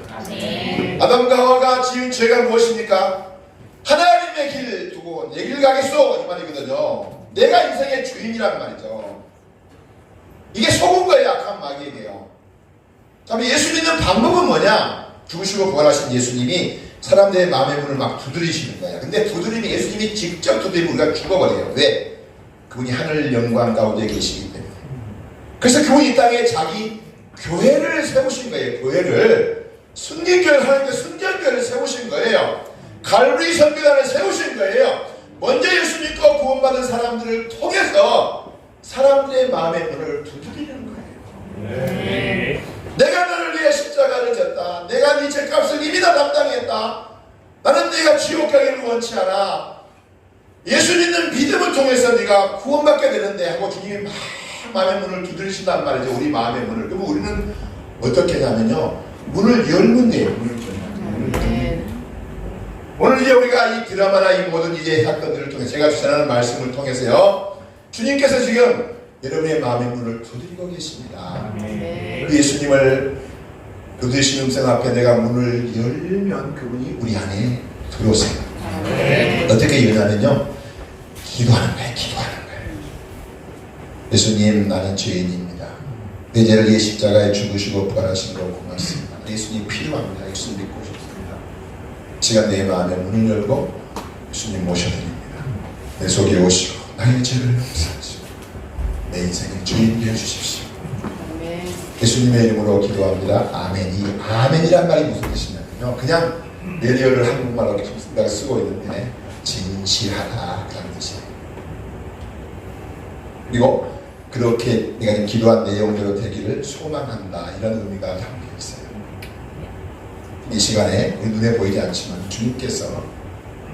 아담과 하와가 지은 죄가 무엇입니까? 하나님의 길 두고 내 길 가겠소 이 말이거든요. 내가 인생의 주인이란 말이죠. 이게 속은 거예요, 악한 마귀에게요. 자, 예수 믿는 방법은 뭐냐? 죽으시고 부활하신 예수님이 사람들의 마음의 문을 막 두드리시는 거예요. 근데 두드림이 예수님이 직접 두드리면 우리가 죽어버려요. 왜? 그분이 하늘 영광 가운데 계시기 때문에. 그래서 그분이 이 땅에 자기 교회를 세우신 거예요. 교회를. 승리교회를 하는데 승전교회를 세우신 거예요. 갈보리 선교단을 세우신 거예요. 먼저 예수 믿고 구원받은 사람들을 통해서 사람들의 마음의 문을 두드리는 거예요. 내가 너를 위해 십자가를 졌다. 내가 네 죄값을 이미 다 담당했다. 나는 네가 지옥 가기를 원치 않아. 예수 믿는 믿음을 통해서 네가 구원받게 되는데 하고 주님이 막 마음의 문을 두드리신단 말이죠. 우리 마음의 문을. 그러면 우리는 어떻게 하냐면요, 문을 열면 돼요. 오늘 이제 우리가 이 드라마나 이 모든 이제 사건들을 통해 제가 전하는 말씀을 통해서요, 주님께서 지금 여러분의 마음의 문을 두드리고 계십니다. 예수님을 두드리신 음성 앞에 내가 문을 열면 그분이 우리 안에 들어오세요. 어떻게 열냐면요, 기도하는 거예요. 기도하는 거예요. 예수님, 나는 죄인입니다. 내 죄를 위해 십자가에 죽으시고 부활하신 거 고맙습니다. 예수님 필요합니다. 예수님 믿고 싶습니다. 시간 내 마음의 문을 열고 예수님 모셔드립니다. 내 속에 오시고 나의 죄를 용서하시고 내 인생의 주인 되어 주십시오. 예수님의 이름으로 기도합니다. 아멘. 이 아멘이란 말이 무슨 뜻이냐? 그냥 내리어를 한국말로 내가 쓰고 있는데 진실하다 그런 뜻이에요. 그리고 그렇게 내가 지금 기도한 내용대로 되기를 소망한다 이런 의미가 담겨 있어요. 이 시간에 우리 눈에 보이지 않지만 주님께서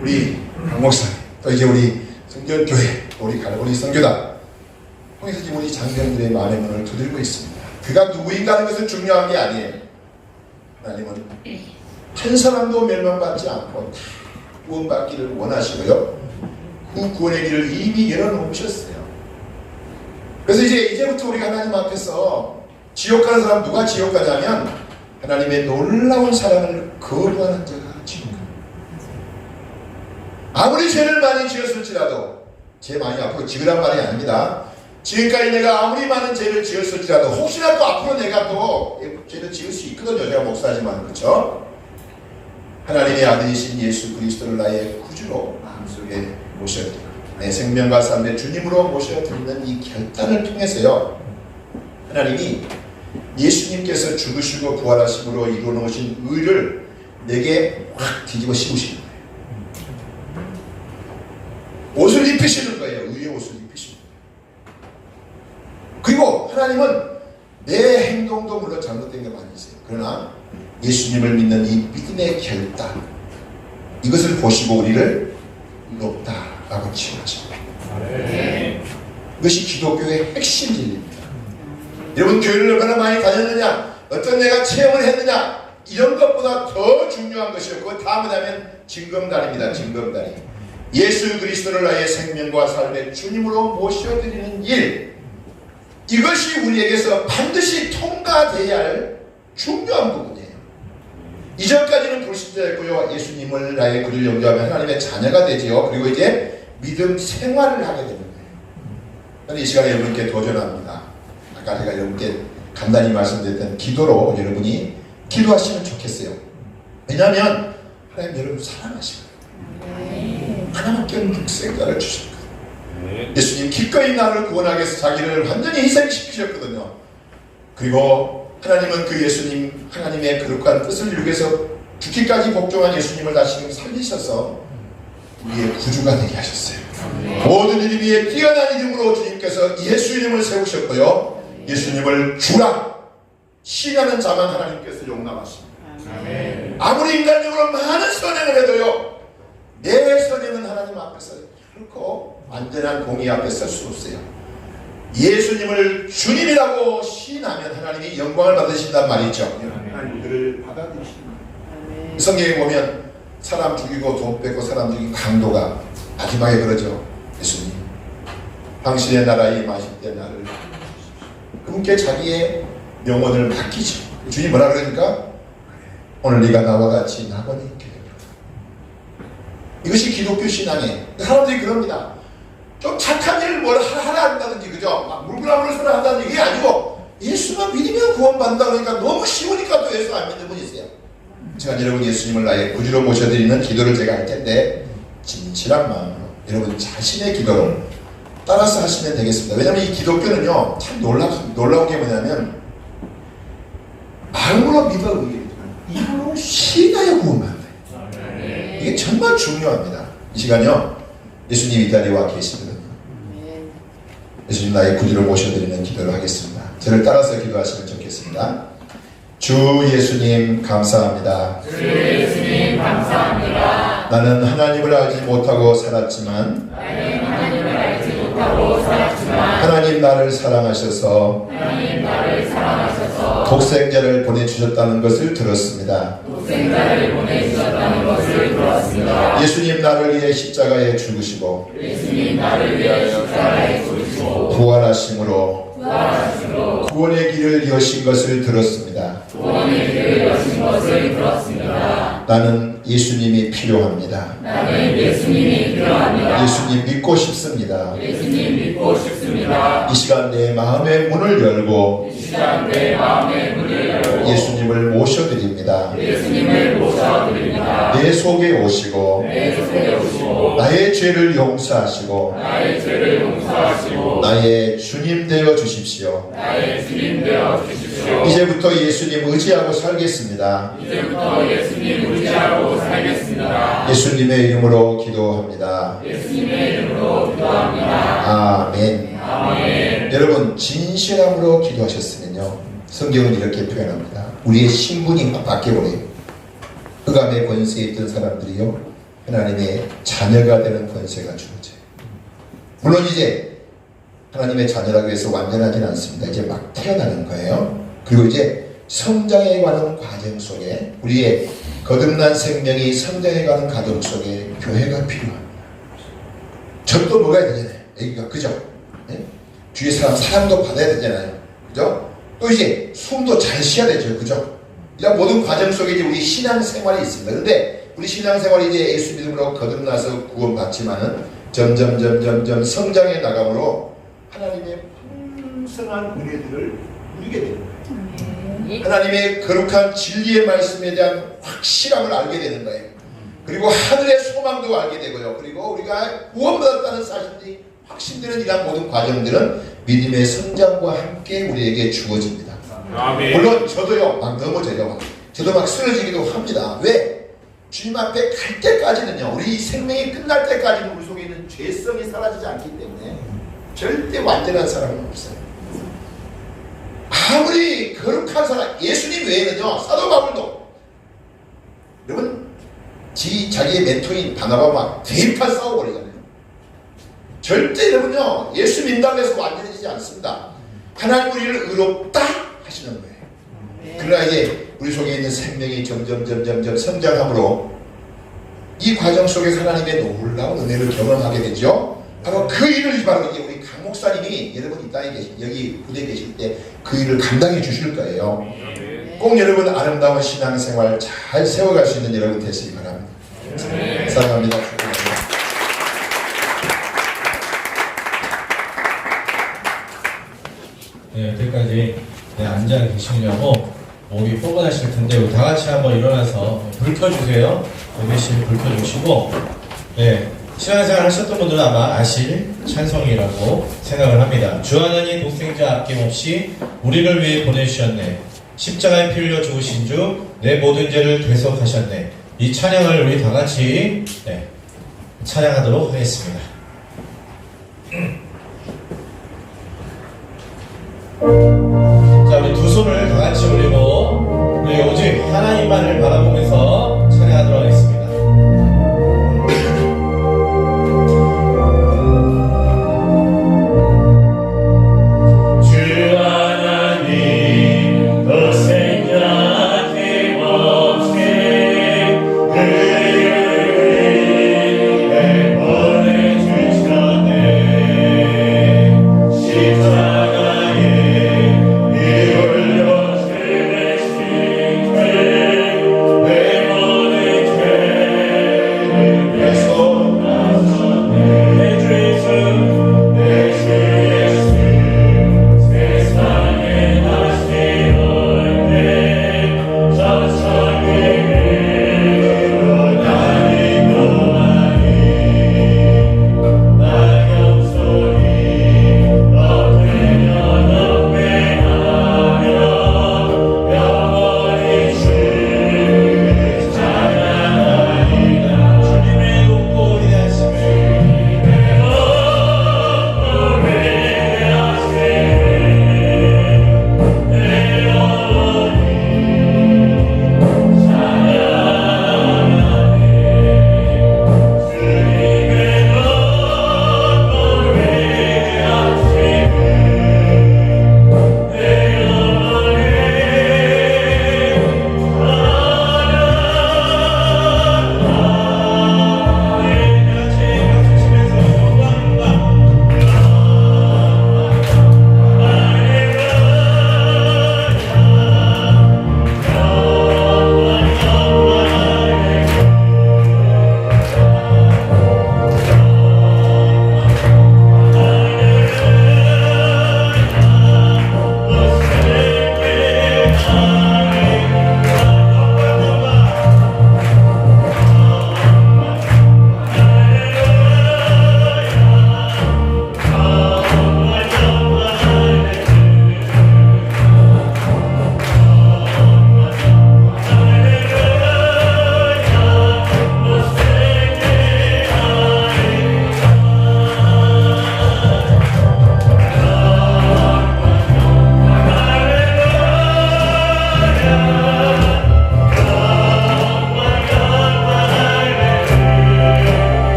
우리 강 목사님 또 이제 우리 성전교회 우리 갈보리 선교단 통해서 지금 우리 장병들의 마음의 문을 두들고 있습니다. 그가 누구인가 하는 것은 중요한 게 아니에요. 하나님은 한 사람도 멸망받지 않고 다 구원받기를 원하시고요. 그 구원의 길을 이미 열어놓으셨어요. 그래서 이제부터 우리가 하나님 앞에서 지옥 가는 사람 누가 지옥 가냐면 하나님의 놀라운 사랑을 거부하는 자가 지옥 갑니다. 아무리 죄를 많이 지었을지라도 죄 많이 앞으로 지으란 말이 아닙니다. 지금까지 내가 아무리 많은 죄를 지었을지라도 혹시나 또 앞으로 내가 또 죄를 지을 수 있거든요. 제가 목사지만 그렇죠? 하나님의 아들이신 예수 그리스도를 나의 구주로 마음속에 모셔드리고 내 생명과 삶의 주님으로 모셔드리는 이 결단을 통해서요. 하나님이 예수님께서 죽으시고 부활하심으로 이루어놓으신 의를 내게 확 뒤집어 씌우시는 거예요. 옷을 입히시는 거예요. 의의 옷을 입히시는 거예요. 그리고 하나님은 내 행동도 물론 잘못된 게 많이 있어요. 그러나 예수님을 믿는 이 믿음의 결단 이것을 보시고 우리를 높다라고 칭하십니다. 이것이 기독교의 핵심 진리입니다. 여러분 교회를 얼마나 많이 다녔느냐 어떤 내가 체험을 했느냐 이런 것보다 더 중요한 것이요. 그거 다 뭐냐면 징검다리입니다. 징검다리. 예수 그리스도를 나의 생명과 삶의 주님으로 모셔드리는 일 이것이 우리에게서 반드시 통과되어야 할 중요한 부분이에요. 이전까지는 불신자였고요. 예수님을 나의 구주로 영접하면 하나님의 자녀가 되지요. 그리고 이제 믿음 생활을 하게 되는 거예요. 저는 이 시간에 여러분께 도전합니다. 아까 제가 여러분께 간단히 말씀드렸던 기도로 여러분이 기도하시면 좋겠어요. 왜냐하면 하나님 여러분 사랑하시거든요. 하나님께 육생자를 주셨거든요. 예수님 기꺼이 나를 구원하기 위해서 자기를 완전히 희생시키셨거든요. 그리고 하나님은 그 예수님 하나님의 거룩한 뜻을 이루기 위해서 죽기까지 복종한 예수님을 다시 살리셔서 우리의 구주가 되게 하셨어요. 모든 이름 위에 뛰어난 이름으로 주님께서 예수 이름을 세우셨고요. 예수님을 주라 신하는 자만 하나님께서 용납하십니다. 아무리 인간적으로 많은 선행을 해도요. 내 선행은 하나님 앞에서 결코 완전한 공의 앞에 설 수 없어요. 예수님을 주님이라고 시인하면 하나님이 영광을 받으신단 말이죠. 하나님 그를 받아들이십니다. 성경에 보면 사람 죽이고 돈 뺏고 사람 죽인 강도가 마지막에 그러죠. 예수님 당신의 나라에 임하실 때 나를 그분께 자기의 영혼을 맡기죠. 주님 뭐라 그러니까 오늘 네가 나와 같이 낙원에 있게 되리라. 이것이 기독교 신앙이에요. 사람들이 그럽니다. 좀 착한 일을 뭘 하라 한다든지 그죠? 막 물구나무를 서라 한다든지 이게 아니고 예수만 믿으면 구원받는다 그러니까 너무 쉬우니까 또 예수 안 믿는 분이 있어요. 제가 여러분 예수님을 나의 구주로 모셔드리는 기도를 제가 할 텐데 진실한 마음으로 여러분 자신의 기도를 따라서 하시면 되겠습니다. 왜냐하면 이 기독교는요 참 놀라운 게 뭐냐면 마음으로 믿어 입으로 신하여 구원받는다. 이게 정말 중요합니다. 이 시간요 예수님 이 자리에 와 계시거든요. 예수님 나의 구주를 모셔드리는 기도를 하겠습니다. 저를 따라서 기도하시면 좋겠습니다. 주 예수님 감사합니다. 주 예수님 감사합니다. 나는 하나님을 알지 못하고 살았지만 하나님 나를 사랑하셔서 독생자를 보내주셨다는 것을 들었습니다. 예수님 나를 위해 십자가에 죽으시고 부활하심으로 구원의 길을 여신 것을 들었습니다. 나는 예수님이 필요합니다. 예수님 믿고 싶습니다. 이 시간 내 마음의 문을 열고 예수님을 모셔드립니다. 내 속에 오시고 나의 나의 죄를 용서하시고 나의 죄를 용서하시고 나의 주님 되어 주십시오. 나의 주님 되어 주십시오. 이제부터 예수님 의지하고 살겠습니다. 이제부터 예수님 의지하고 살겠습니다. 예수님의 이름으로 기도합니다. 예수님의 이름으로 기도합니다. 아멘. 아멘. 여러분 진실함으로 기도하셨으면요 성경은 이렇게 표현합니다. 우리의 신분이 바뀌어버려요. 흑암의 권세에 있던 사람들이요 하나님의 자녀가 되는 권세가 주어져요. 물론 이제 하나님의 자녀라고 해서 완전하진 않습니다. 이제 막 태어나는 거예요. 그리고 이제 성장해가는 과정 속에 우리의 거듭난 생명이 성장해가는 과정 속에 교회가 필요합니다. 젖도 먹어야 되잖아요. 애기가 그죠? 네? 주위 사랑도 받아야 되잖아요. 그죠? 또 이제 숨도 잘 쉬어야 되죠. 그죠? 이런 모든 과정 속에 이제 우리 신앙생활이 있습니다. 그런데 우리 신앙생활이 이제 예수 믿음으로 거듭나서 구원받지만은 점점 성장해 나감으로 하나님의 풍성한 은혜들을 누리게 되는 거예요. 하나님의 거룩한 진리의 말씀에 대한 확실함을 알게 되는 거예요. 그리고 하늘의 소망도 알게 되고요. 그리고 우리가 구원받았다는 사실이 확신되는 이러한 모든 과정들은 믿음의 성장과 함께 우리에게 주어집니다. 아멘. 물론 저도요 막 넘어져요. 저도 막 쓰러지기도 합니다. 왜? 주님 앞에 갈 때까지는요 우리 생명이 끝날 때까지는 우리 속에 있는 죄성이 사라지지 않기 때문에 절대 완전한 사람은 없어요. 아무리 거룩한 사람 예수님 외에는요 사도 바울도 여러분 자기의 멘토인 바나바와 막 대판 싸워버리잖아요. 절대 여러분요 예수 믿는다고 해서 완전해지지 않습니다. 하나님 우리를 의롭다 하시는 거예요. 그러나 이제 우리 속에 있는 생명이 점점 성장함으로 이 과정 속에서 하나님의 놀라운 은혜를 경험하게 되죠. 바로 그 일을 바로 이제 우리 강 목사님이 여러분 이 땅에 여기 부대에 계실 때 그 일을 감당해 주실 거예요. 꼭 여러분 아름다운 신앙생활 잘 세워갈 수 있는 여러분 되시기 바랍니다. 사랑합니다. 축복합니다. 네, 여태까지 앉아 계시려고 목이 뻐근하실 텐데 우리 다 같이 한번 일어나서 불 켜주세요. 예배실 불 켜주시고 네, 신앙생활 하셨던 분들은 아마 아실 찬송이라고 생각을 합니다. 주 하나님 독생자 아낌없이 우리를 위해 보내주셨네. 십자가에 피 흘려 죽으신 주 내 모든 죄를 대속하셨네. 이 찬양을 우리 다 같이 찬양하도록 하겠습니다. 자, 우리 두 손을 다 같이 올리고 우리 오직 하나님만을 바라보면서 찬양하도록 하겠습니다. 주 하나님 독생자 힘없이 그를 위해 보내주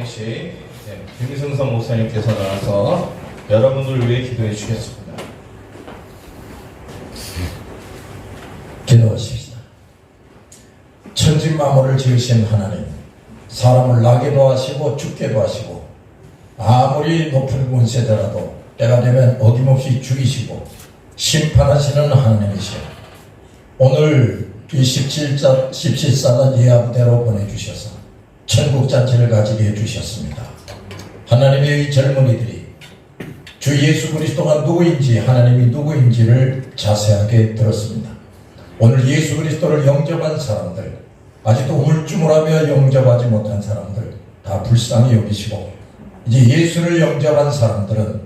계신 김승선 목사님께서 나와서 여러분들을 위해 기도해 주겠습니다. 기도하십시다. 천지 만물을 지으신 하나님, 사람을 나게도 하시고 죽게도 하시고 아무리 높은 권세더라도 때가 되면 어김없이 죽이시고 심판하시는 하나님이시여, 오늘 이 17사단 예하부대로 보내주셔서 천국잔치를 가지게 해주셨습니다. 하나님의 이 젊은이들이 주 예수 그리스도가 누구인지, 하나님이 누구인지를 자세하게 들었습니다. 오늘 예수 그리스도를 영접한 사람들, 아직도 우물쭈물하며 영접하지 못한 사람들 다 불쌍히 여기시고, 이제 예수를 영접한 사람들은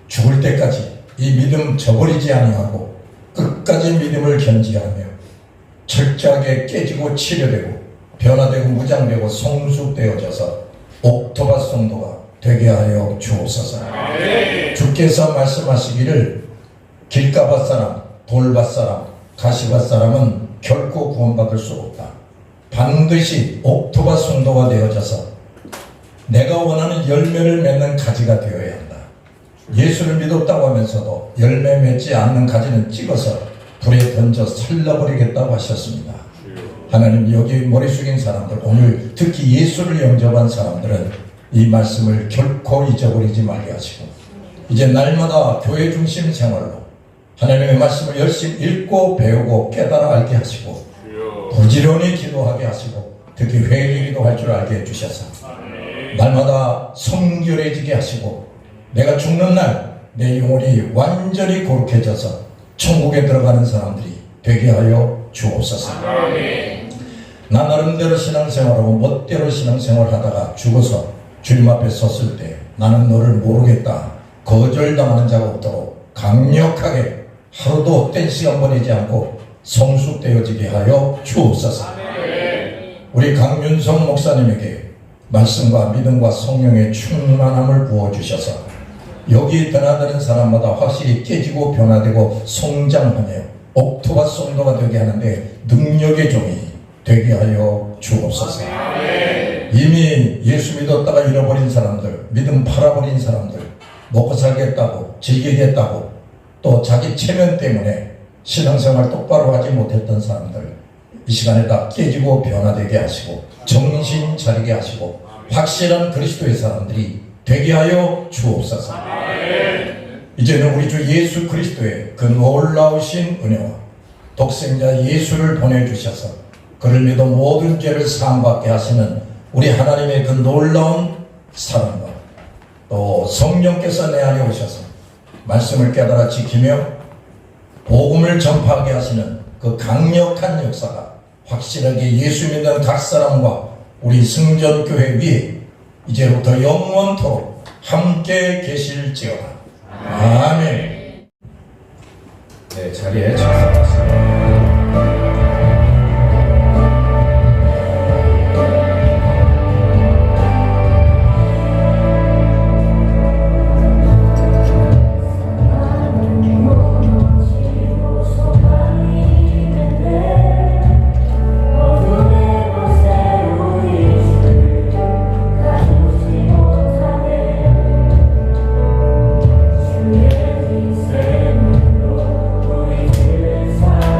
죽을 때까지 이 믿음 저버리지 아니하고 끝까지 믿음을 견지하며 철저하게 깨지고 치료되고 변화되고 무장되고 성숙되어져서 옥토바 성도가 되게 하여 주옵소서. 주께서 말씀하시기를 길가밭 사람, 돌밭 사람, 가시밭 사람은 결코 구원받을 수 없다. 반드시 옥토바 성도가 되어져서 내가 원하는 열매를 맺는 가지가 되어야 한다. 예수를 믿었다고 하면서도 열매 맺지 않는 가지는 찍어서 불에 던져 살라버리겠다고 하셨습니다. 하나님, 여기 머리 숙인 사람들, 오늘 특히 예수를 영접한 사람들은 이 말씀을 결코 잊어버리지 말게 하시고, 이제 날마다 교회 중심 생활로 하나님의 말씀을 열심히 읽고 배우고 깨달아 알게 하시고 부지런히 기도하게 하시고 특히 회개 기도할 줄 알게 해주셔서 날마다 성결해지게 하시고 내가 죽는 날 내 영혼이 완전히 거룩해져서 천국에 들어가는 사람들이 되게 하여 주옵소서. 나 나름대로 신앙생활하고 멋대로 신앙생활하다가 죽어서 주님 앞에 섰을 때 나는 너를 모르겠다 거절당하는 자가 없도록 강력하게 하루도 헛된 시간 보내지 않고 성숙되어지게 하여 주옵소서. 우리 강윤성 목사님에게 말씀과 믿음과 성령의 충만함을 부어주셔서 여기 드나드는 사람마다 확실히 깨지고 변화되고 성장하며 옥토바 성도가 되게 하는데 능력의 종이 되게 하여 주옵소서. 이미 예수 믿었다가 잃어버린 사람들, 믿음 팔아버린 사람들, 먹고 살겠다고 즐기겠다고 또 자기 체면 때문에 신앙생활 똑바로 하지 못했던 사람들, 이 시간에 다 깨지고 변화되게 하시고 정신 차리게 하시고 확실한 그리스도의 사람들이 되게 하여 주옵소서. 이제는 우리 주 예수 그리스도의 그 놀라우신 은혜와 독생자 예수를 보내주셔서 그를 믿어 모든 죄를 사함받게 하시는 우리 하나님의 그 놀라운 사랑과 또 성령께서 내 안에 오셔서 말씀을 깨달아 지키며 복음을 전파하게 하시는 그 강력한 역사가 확실하게 예수 믿는 각 사람과 우리 승전교회 위에 이제부터 영원토록 함께 계실지어다. 아멘. 네, 자리에 착석하겠습니다. 주의 이 생으로 우리 길을 살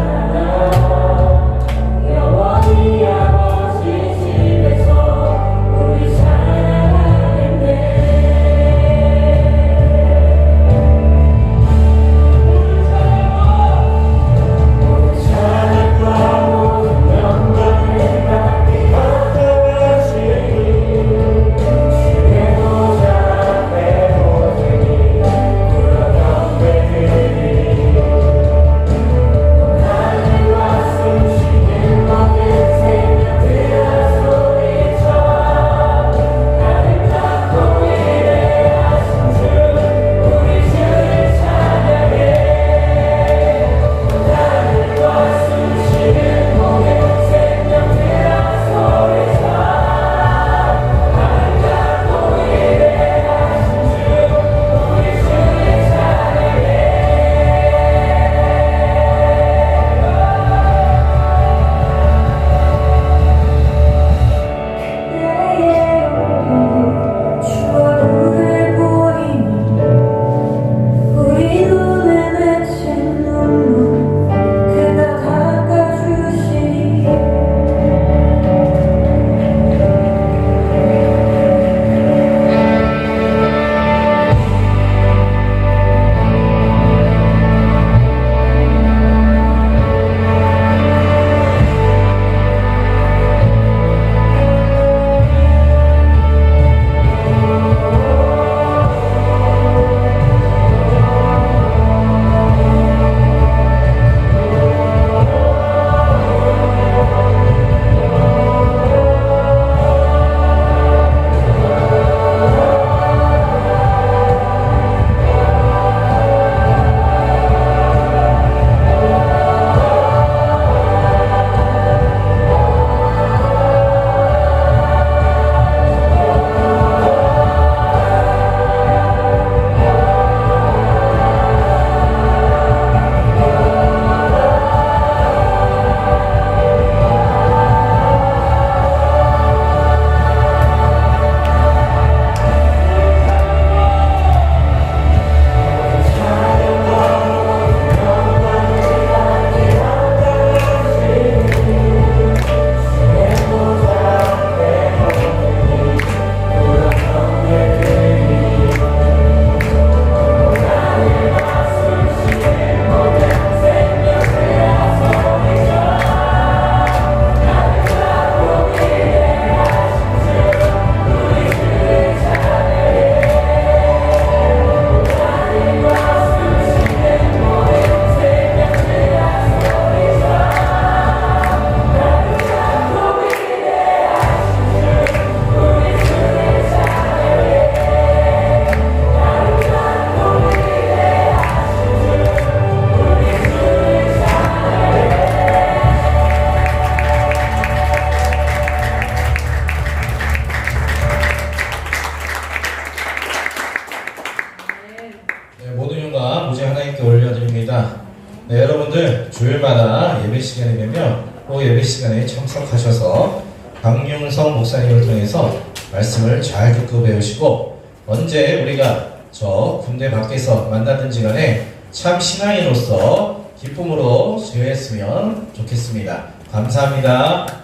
네, 여러분들 주일마다 예배 시간이 되면 그 예배 시간에 참석하셔서 박윤성 목사님을 통해서 말씀을 잘 듣고 배우시고 언제 우리가 저 군대 밖에서 만나든지 간에 참 신앙인으로서 기쁨으로 지냈으면 좋겠습니다. 감사합니다.